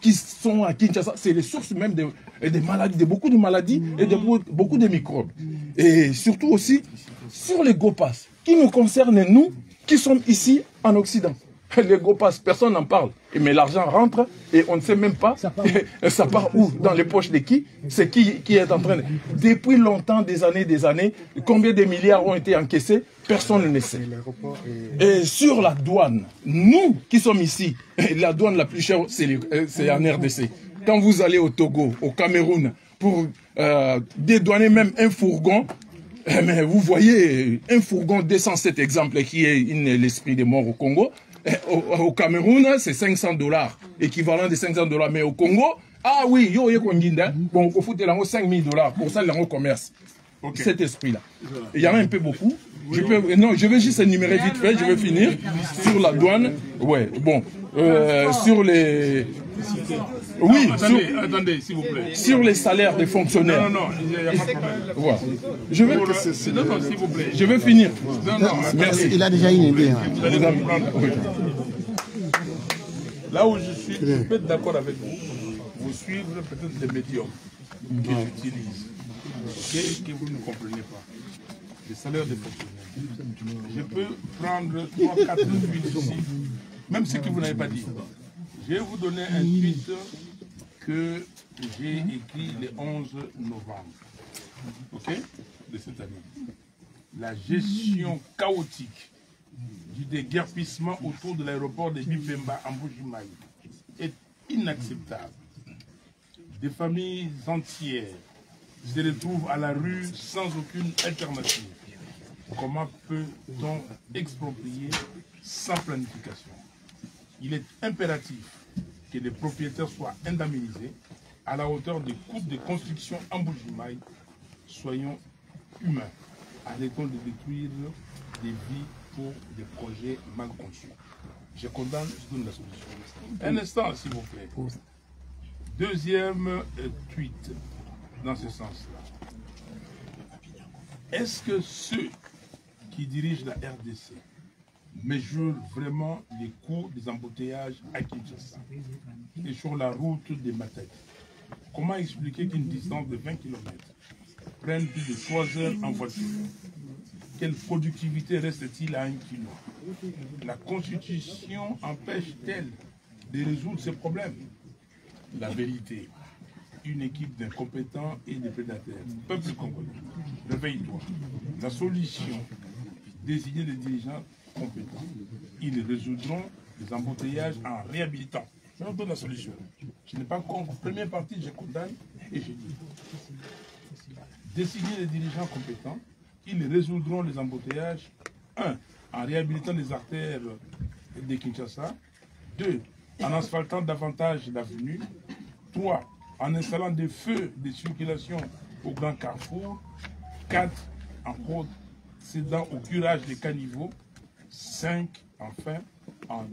qui sont à Kinshasa. C'est les sources même des maladies, de beaucoup de maladies et de beaucoup de microbes. Et surtout aussi, sur les GOPAS, qui nous concernent, nous, qui sommes ici en Occident. Les gros passes, personne n'en parle. Mais l'argent rentre et on ne sait même pas ça part où, dans les poches de qui. C'est qui est en train de... Depuis longtemps, des années, combien de milliards ont été encaissés, personne ne sait. Et sur la douane, nous qui sommes ici, la douane la plus chère, c'est en RDC. Quand vous allez au Togo, au Cameroun, pour dédouaner même un fourgon, mais vous voyez, un fourgon 207 exemple qui est l'esprit des morts au Congo, au Cameroun, c'est $500, équivalent de $500. Mais au Congo, ah oui, bon, il faut foutre $5 000 pour ça, le commerce. cet esprit-là. Il y en a un peu beaucoup. Non, je vais juste énumérer vite fait, je vais finir. Sur la douane, ouais, bon. Sur les... Oui, attendez, s'il vous plaît. Sur les salaires des fonctionnaires. Non, il n'y a pas de problème. Voilà. Je vais... Non, s'il vous plaît. Je vais finir. Non, merci. Il a déjà une idée. Hein. Vous allez comprendre. Oui. Là où je suis, je peux être d'accord avec vous. Vous suivre peut-être des médiums que j'utilise, que vous ne comprenez pas. Les salaires des fonctionnaires. Je peux prendre 3-4 tweets ici, même ce que vous n'avez pas dit. Je vais vous donner un tweet que j'ai écrit le 11 novembre, ok, de cette année. La gestion chaotique du déguerpissement autour de l'aéroport de Bipemba en Mbuji-Mayi est inacceptable. Des familles entières se retrouvent à la rue sans aucune alternative. Comment peut-on exproprier sans planification? Il est impératif que les propriétaires soient indemnisés à la hauteur des coûts de construction en Mbuji-Mayi. Soyons humains. Arrêtons de détruire des vies pour des projets mal conçus. Je condamne, je donne la solution. Un instant, s'il vous plaît. Deuxième tweet dans ce sens-là. Est-ce que ceux qui dirigent la RDC mesurent vraiment les coûts des embouteillages à Kinshasa et sur la route des Matadi? Comment expliquer qu'une distance de 20 km prenne plus de 3 heures en voiture? Quelle productivité reste-t-il à 1 kilo? La Constitution empêche-t-elle de résoudre ces problèmes? La vérité, une équipe d'incompétents et de prédateurs. Peuple congolais, réveille-toi. La solution, désigner des dirigeants compétents. Ils résoudront les embouteillages en réhabilitant. Je leur donne la solution. Je n'ai pas encore. Première partie, je condamne et je dis. Désigner les dirigeants compétents. Ils résoudront les embouteillages, 1. En réhabilitant les artères de Kinshasa, 2. En asphaltant davantage l'avenue, 3. En installant des feux de circulation au grand carrefour, 4. En procédant au curage des caniveaux, 5. Enfin, en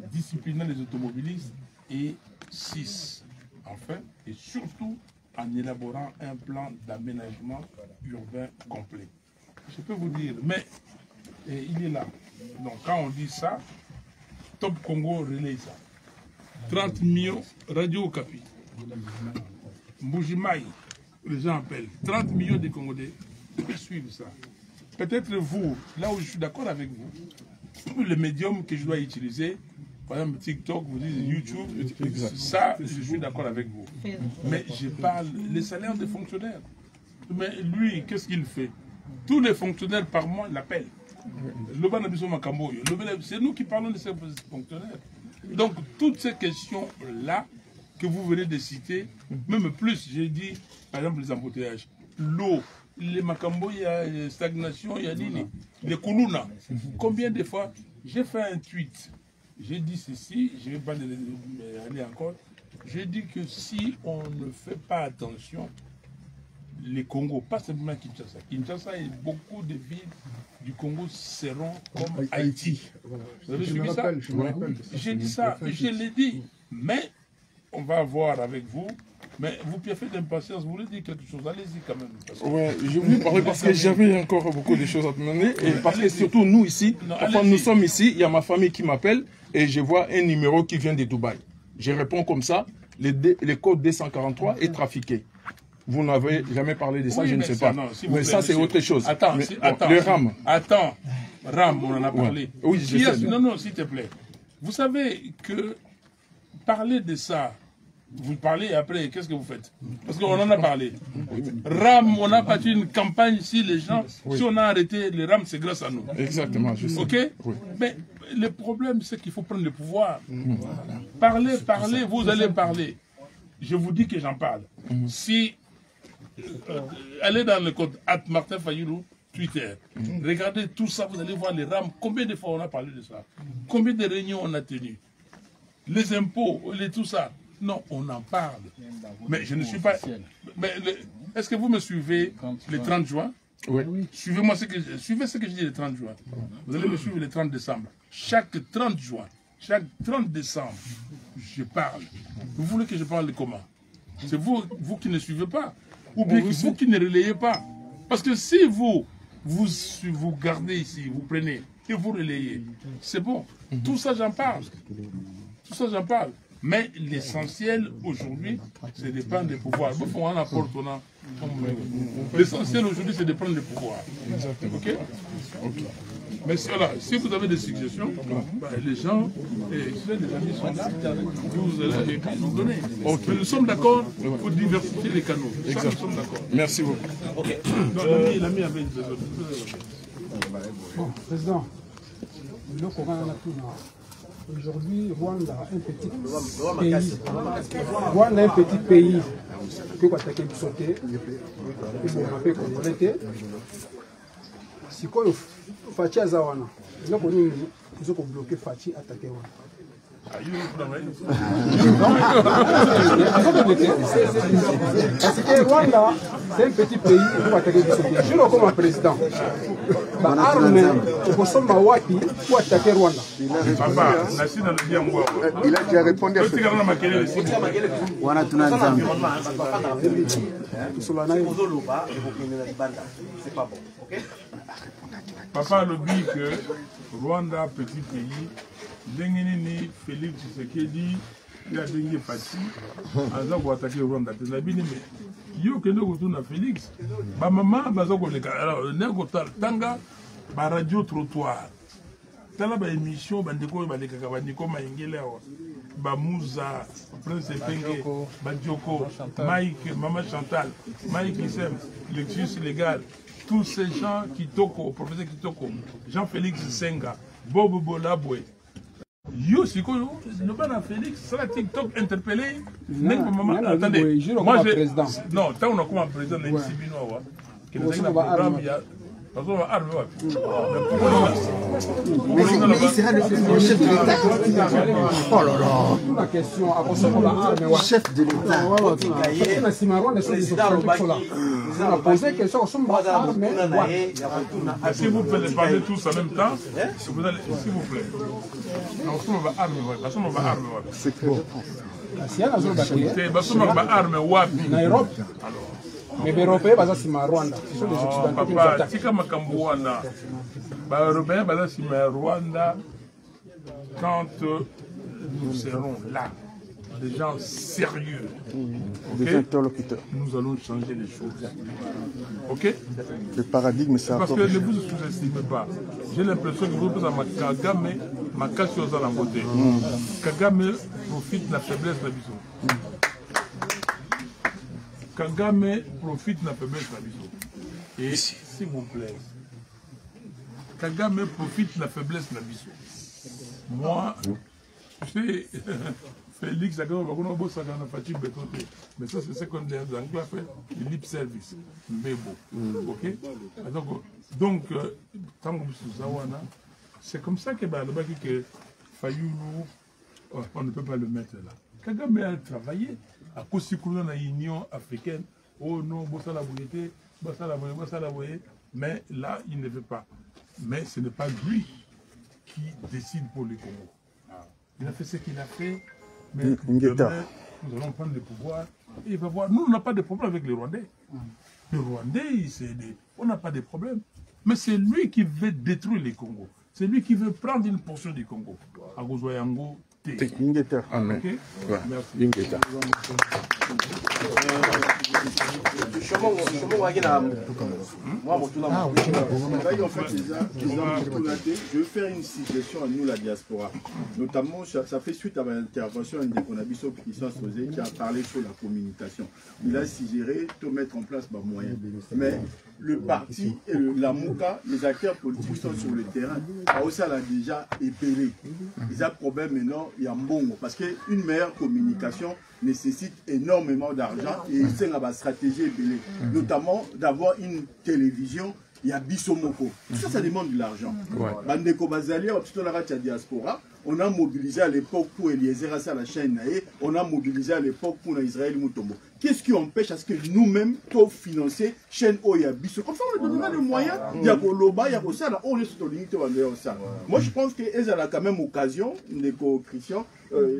disciplinant les automobilistes, et 6. Enfin, et surtout, en élaborant un plan d'aménagement urbain complet. Je peux vous dire, mais il est là. Donc quand on dit ça, Top Congo relaie ça. 30 millions, Radio Okapi. Mbuji-Mayi, les gens appellent. 30 millions de Congolais peuvent suivre ça. Peut-être vous, là où je suis d'accord avec vous, le médium que je dois utiliser, par exemple TikTok, vous dites YouTube, ça, je suis d'accord avec vous. Mais je parle les salaires des fonctionnaires. Mais lui, qu'est-ce qu'il fait? Tous les fonctionnaires par mois l'appellent. C'est nous qui parlons de ces fonctionnaires. Donc, toutes ces questions-là que vous venez de citer, même plus, j'ai dit, par exemple, les embouteillages, l'eau, les Makambo, il y a stagnation, il y a les Kuluna. Combien de fois j'ai fait un tweet? J'ai dit ceci, je ne vais pas aller encore. J'ai dit que si on ne fait pas attention, les Congos, pas simplement Kinshasa, Kinshasa et beaucoup de villes du Congo seront comme Haïti. Vous avez suivi ça? J'ai dit ça, je l'ai dit. Mais on va voir avec vous. Mais vous piaffez d'impatience, vous voulez dire quelque chose? Allez-y quand même. Oui, je voulais parler parce que j'avais encore beaucoup de choses à demander. Et parce que surtout nous ici, quand nous sommes ici, il y a ma famille qui m'appelle et je vois un numéro qui vient de Dubaï. Je réponds comme ça, le code 243 est trafiqué. Vous n'avez jamais parlé de ça, oui, je ne sais pas. Non, si mais ça, c'est autre chose. Attends, mais, attends. Le RAM. Attends, RAM, on en a parlé. Ouais. Oui, je sais. Non, non, s'il te plaît. Vous savez que parler de ça, vous parlez et après, qu'est-ce que vous faites? Parce qu'on en a parlé. RAM, on a battu une campagne ici, les gens, oui. Si on a arrêté les RAM, c'est grâce à nous. Exactement, je sais. Ok? Oui. Mais le problème, c'est qu'il faut prendre le pouvoir. Parlez, parlez, vous allez parler. Je vous dis que j'en parle. Si allez dans le code @Martin Fayulu, Twitter. Regardez tout ça, vous allez voir les RAM. Combien de fois on a parlé de ça? Combien de réunions on a tenues? Les impôts, tout ça. Non, on en parle. Mais je ne suis pas. Mais Est-ce que vous me suivez le 30 juin? Oui. Suivez-moi suivez ce que je dis le 30 juin. Vous allez me suivre le 30 décembre. Chaque 30 juin, chaque 30 décembre, je parle. Vous voulez que je parle de comment? C'est vous qui ne suivez pas. Ou bien vous qui ne relayez pas. Parce que si vous gardez ici, vous prenez et vous relayez, c'est bon. Tout ça, j'en parle. Tout ça, j'en parle. Mais l'essentiel aujourd'hui, c'est de prendre le pouvoir. L'essentiel aujourd'hui, c'est de prendre le pouvoir. Ok? Mais si vous avez des suggestions, les gens, les amis sont là, vous allez nous donner. Mais nous sommes d'accord pour diversifier les canaux. Ça, nous sommes d'accord. Merci beaucoup. L'ami avait Bon, Président, le Coran aujourd'hui, Rwanda, un petit pays. Rwanda, un petit pays. Que vous attaquez du sauté, vous m'appelez congolais. Si quoi, Fachi Azawana, nous avons bloqué Fachi attaquer Rwanda. Parce que Rwanda, c'est un petit pays qui va attaquer du sauté. Je le comme un président. Pour attaquer Rwanda. Il a déjà répondu à Papa le dit que Rwanda, petit pays, Dengenini, Félix Tshisekedi, il a dengue Fachi, Aza pour attaquer Rwanda. Tu as bien aimé. Yo que nous retournons à Félix, ma maman, alors, Nego Tanga, ma radio trottoir. Tala ba émission, bandeko, bandeka, bandeko, maingele, Bamouza, Prince Penge, Badjoko, Mike, Maman Chantal, Mike Issem, Lexus Légal, tous ces gens qui Kitoko, professeur Kitoko, Jean-Félix Senga, Bob Bolabwe. Yo, c'est quoi, le ban à Félix, c'est la TikTok interpellé. Attendez, moi j'ai. Non, tant on a comme un président, on a ici, qui nous a un programme, il y a. Mais il sera le chef de l'État. Oh là là. Chef de l'État. Si vous pouvez parler tous en même temps, s'il vous plaît. C'est bon. Mais les Européens, c'est Rwanda. Ce sont des Occidentaux qui nous attaquent. Les Européens, c'est Rwanda quand nous serons là. Des gens sérieux. Des interlocuteurs. Nous allons changer les choses. Ok? Le paradigme, c'est parce que ne vous sous-estimez pas. J'ai l'impression que vous êtes Kagame, ma casse aux côté. Kagame profite de la faiblesse de la vision. Kagame profite de la faiblesse de la vision. Et s'il vous plaît, Kagame profite de la faiblesse de la vision. Moi, je sais, Félix, mais ça c'est ce qu'on dit en anglais, le lip service. Mais bon, ok? Donc, c'est comme ça que Fayoulou, on ne peut pas le mettre là. Kagame a travaillé à cause de l'Union africaine. Oh non, mais là, il ne veut pas. Mais ce n'est pas lui qui décide pour le Congo. Il a fait ce qu'il a fait, mais demain, nous allons prendre le pouvoir et il va voir. Nous, on n'a pas de problème avec les Rwandais. Les Rwandais, on n'a pas de problème. Mais c'est lui qui veut détruire les Congo. C'est lui qui veut prendre une portion du Congo. À Gozoyango, Amen. Okay? Ouais. Merci. Je veux faire une suggestion à nous, la diaspora. Notamment, ça fait suite à l'intervention d'un Konabiso qui a parlé sur la communication. Il a suggéré de mettre en place des moyens. Mais le parti et la MOUCA, les acteurs politiques sont sur le terrain. Ça l'a déjà épelé. Ils ont un problème maintenant, il y a un bon. Parce qu'une meilleure communication nécessite énormément d'argent et c'est la stratégie épelée. Notamment d'avoir une télévision, il y a Bissomoko. Tout ça, ça demande de l'argent. Bandeko Bazali, la diaspora, on a mobilisé à l'époque pour Eliezer à la chaîne, on a mobilisé à l'époque pour Israël Moutombo. qu'est-ce qui empêche à ce que nous-mêmes, pour financer chaîne Oyabiso? Comme ça, on leur donnera les moyens. Il y a Koloba, il y a Kosala, on est sur le limite. Moi, je pense qu'elles ont quand même occasion, Christian,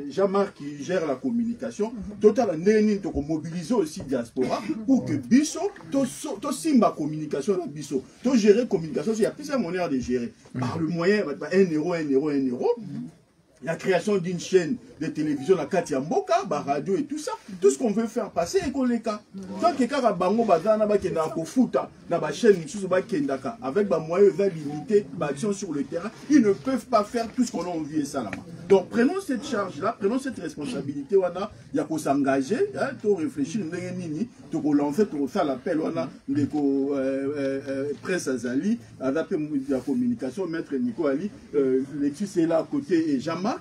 Jean-Marc qui gère la communication, total mobiliser aussi diaspora pour que Bisso, to simba communication la Bisso, to gérer communication, il y a plus de moyen de gérer. Par le moyen, 1 euro, 1 euro, 1 euro. La création d'une chaîne de télévision, la Katia Mboka, radio et tout ça, tout ce qu'on veut faire passer est qu'on les cas. Tant que quelqu'un a bango bazana ba kenda ko futa na ba chaîne mususu ba kenda ka avec ba moyens limités, ba action sur le terrain, ils ne peuvent pas faire tout ce qu'on a envie et ça là. Donc prenons cette charge là, prenons cette responsabilité wana, il y a qu'on s'engager, to réfléchir ndenge nini, to ko lancer, to faire l'appel wana ndeko Prince Azali, avec la communication maître Nico Ali, Lexus est là à côté et Jean-Marc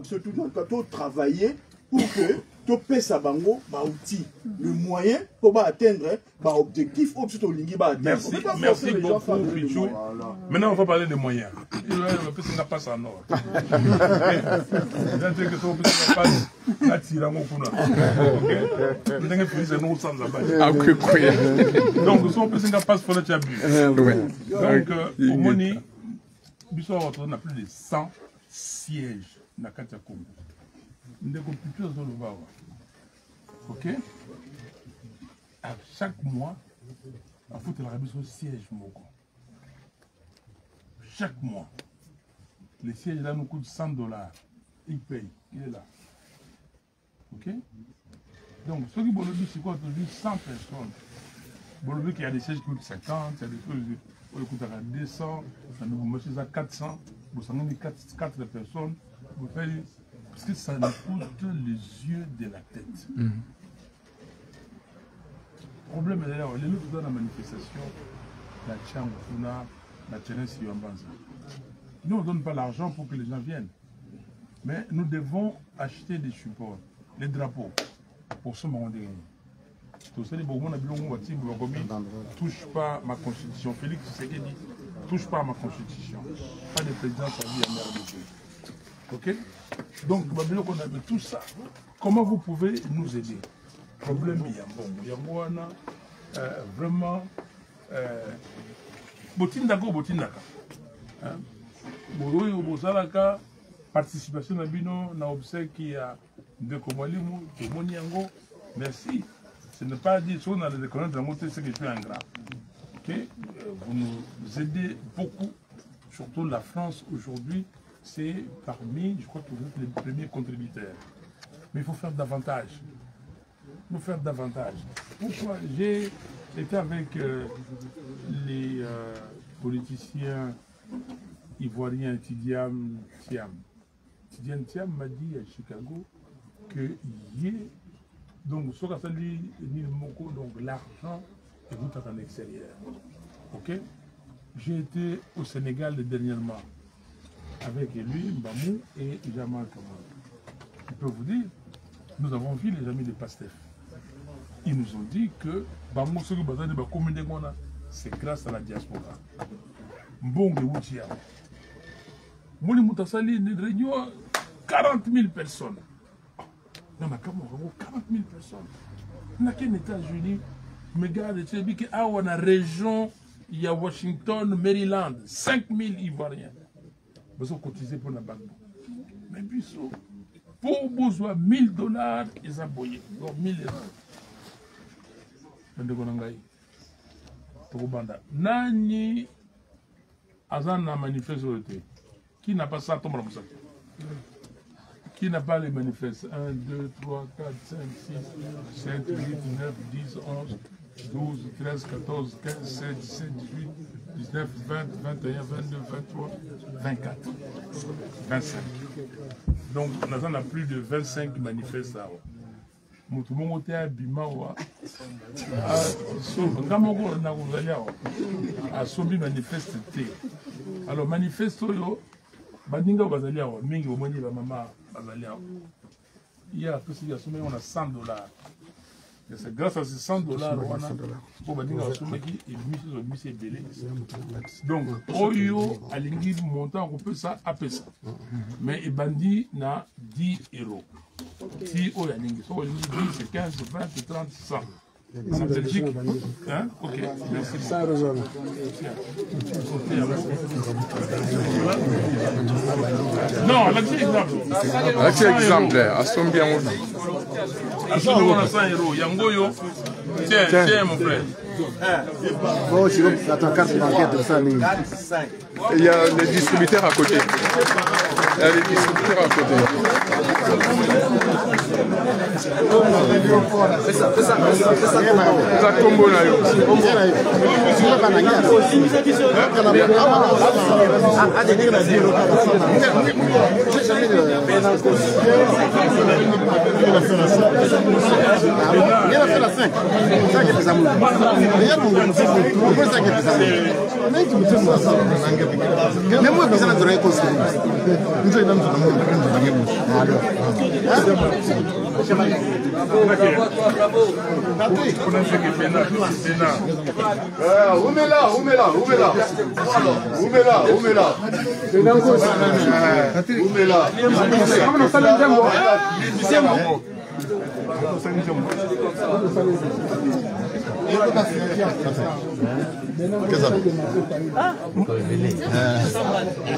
surtout dans travailler pour que tu pèses à bango outil le moyen pour atteindre l'objectif. Merci beaucoup Pichou. Maintenant on va parler des moyens. Il n'a pas ça non. Donc si on peut s'en passer pour le abus. Donc au Moni, on a plus de 100 sièges dans le Congo. Nous avons plutôt dans le Bawa. Ok? À chaque mois, il faut que l'Arabie soit siège. Chaque mois. Les sièges là nous coûtent $100. Il paye. Il est là. Ok? Donc, ceux qui ont c'est quoi? Aujourd'hui 100 personnes. Bon, il y a des sièges qui coûtent 50, il y a des choses qui coûtent 200, nous avons à 400. Vous avez 4 personnes, vous faites, parce que ça nous coûte les yeux de la tête. Le problème est là, les autres dans la manifestation, la Tchangfuna, la Tchénès Yambanza. Nous, on ne donne pas l'argent pour que les gens viennent. Mais nous devons acheter des supports, les drapeaux, pour ce moment dernier. Touche pas ma constitution. Félix Tshisekedi touche pas à ma constitution. Pas de président sa vie à merde. Ok? Donc, on a tout ça. Comment vous pouvez nous aider? Problème, il y a vraiment. Botindako, Botindaka. Bozalaka, participation à Bino, na obsèque qui a de Komalimu, de Moniango. Merci. Ce n'est pas dire qu'on a des économies de monter ce qui est ingrat. Okay? Vous nous aidez beaucoup, surtout la France aujourd'hui, c'est parmi, je crois que vous êtes les premiers contributeurs. Mais il faut faire davantage. Il faut faire davantage. Pourquoi? J'ai été avec les politiciens ivoiriens Tidiane Thiam. Tidiane Thiam m'a dit à Chicago que donc, ce qu'on dit, donc l'argent est tout à l'extérieur. Ok? J'ai été au Sénégal dernièrement avec lui, Mbamou et Jamal Kamara. Je peux vous dire, nous avons vu les amis de Pastef. Ils nous ont dit que Mbamou, ce que nous avons c'est grâce à la diaspora. Mbongue Woutia. Mouli Moutassali, une réunion, 40 000 personnes. Dans ma Cameroun, 40 000 personnes. Dans les États-Unis, me garde, tu sais, qu'il y a une région, il y a Washington, Maryland, 5 000 Ivoiriens. Ils ont cotisé pour la banque. Mais puis, pour besoin $1000, ils ont boyé. Donc 1000 euros. Nani Azana manifesté. Qui n'a pas ça, tombe comme ça. Qui n'a pas les manifestes? 1, 2, 3, 4, 5, 6, 7, 8, 9, 10, 11, 12, 13, 14, 15, 16, 17, 18, 19, 20, 21, 22, 23, 24, 25. Donc, on a plus de 25 manifestes. Mutumongo te abimawa ngamoko na kuzalia asobi manifeste te. Alors manifesto yo baninga bazalia mingi omoni ba mama bazalia. Il y a tout ce qui a somme on a $100. C'est grâce à ces $100 pour baninga basomaki et lui c'est belé. Donc oyo alingi montant on peut ça appeler ça. Mais et bandi na 10 €. Si oyo alingi so alingi 10 c'est 15 20 30 100. En Belgique, hein? Ok, merci. Ça rejoint. Non, l'accès exemple. L'accès exemplaire, à son bien aussi. À son on a 100 €. Yangoyo, tiens, mon frère. Bon, tu as ta carte bancaire de ça, Il y a les distributeurs à côté. Il y a les distributeurs à côté. Ça combo là. Même moi, je ne sais pas.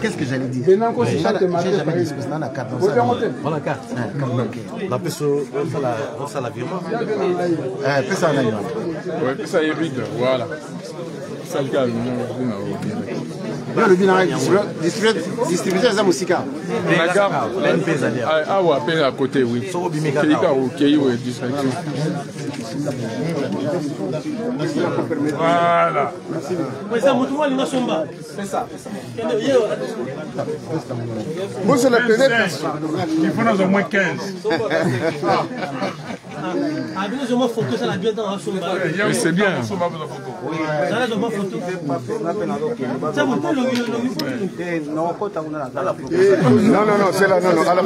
Qu'est-ce que j'allais dire? J'ai jamais dit que c'est dans la carte. Dans la carte. La personne, on fait la virement. Ça en a eu. Oui, ça Eric, voilà. Ça le calme. Le bilan distributeur des Amoussika. Ah ouais, à peine à côté, oui. Oui, distraction. Voilà. C'est ça. Moi, c'est la planète. Il faut nous au moins 15. C'est bien. Non, c'est là, non, à la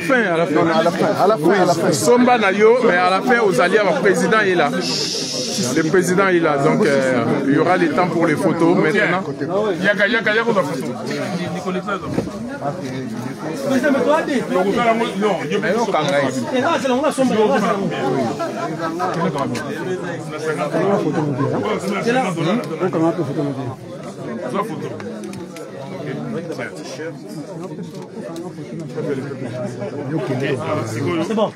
fin. À la fin. Somba Nayo, mais à la fin, aux alliés, le président est là. Le président est là, donc il y aura le temps pour les photos maintenant. C'est bon.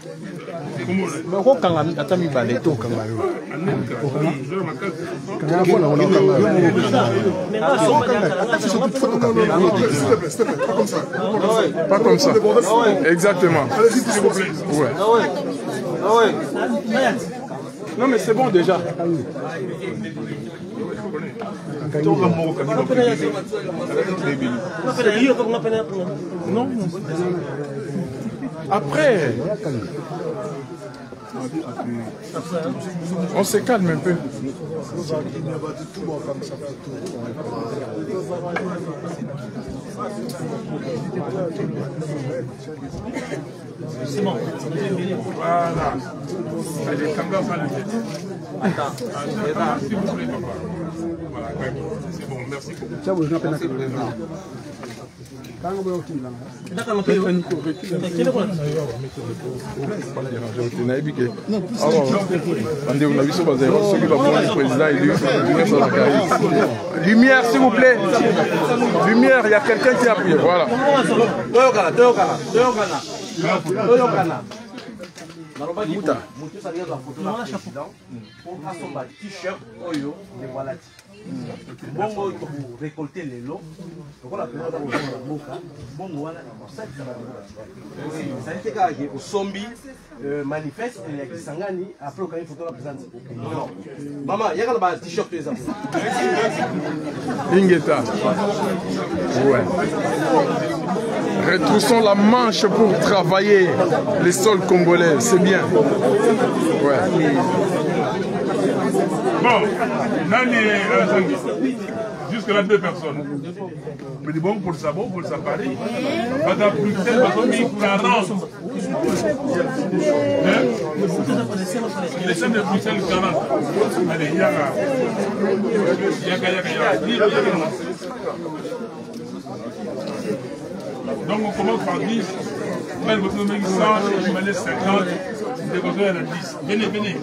Pas comme ça. Exactement. Ouais. Non mais c'est bon déjà. Non. Après, on se calme un peu. C'est bon. Voilà. Allez, Kanga, ça le fait. Attends, s'il vous plaît, papa. Voilà, c'est bon, merci beaucoup. Lumière, s'il vous plaît. Lumière, il y a quelqu'un qui a appuyé. Voilà. Bongo pour récolter les lots. Donc la période bongo wana ça été que au Sombi manifeste et les Kisangani après quand il faut la présence. Maman, il y a un t-shirt les enfants. Ingeta. Ouais. Retroussons la manche pour travailler les sols congolais, c'est bien. Ouais. Bon, Nani, juste jusque-là 2 personnes. Mais du bon pour le sabot, pour le sapari. Madame Bruxelles, ma famille, pour la rendre. Les scènes de Bruxelles 40. Allez, Yaga. Donc on commence par 10. Après, votre mec 100, je me laisse 50. Des voitures, il y en a 10. Venez, venez.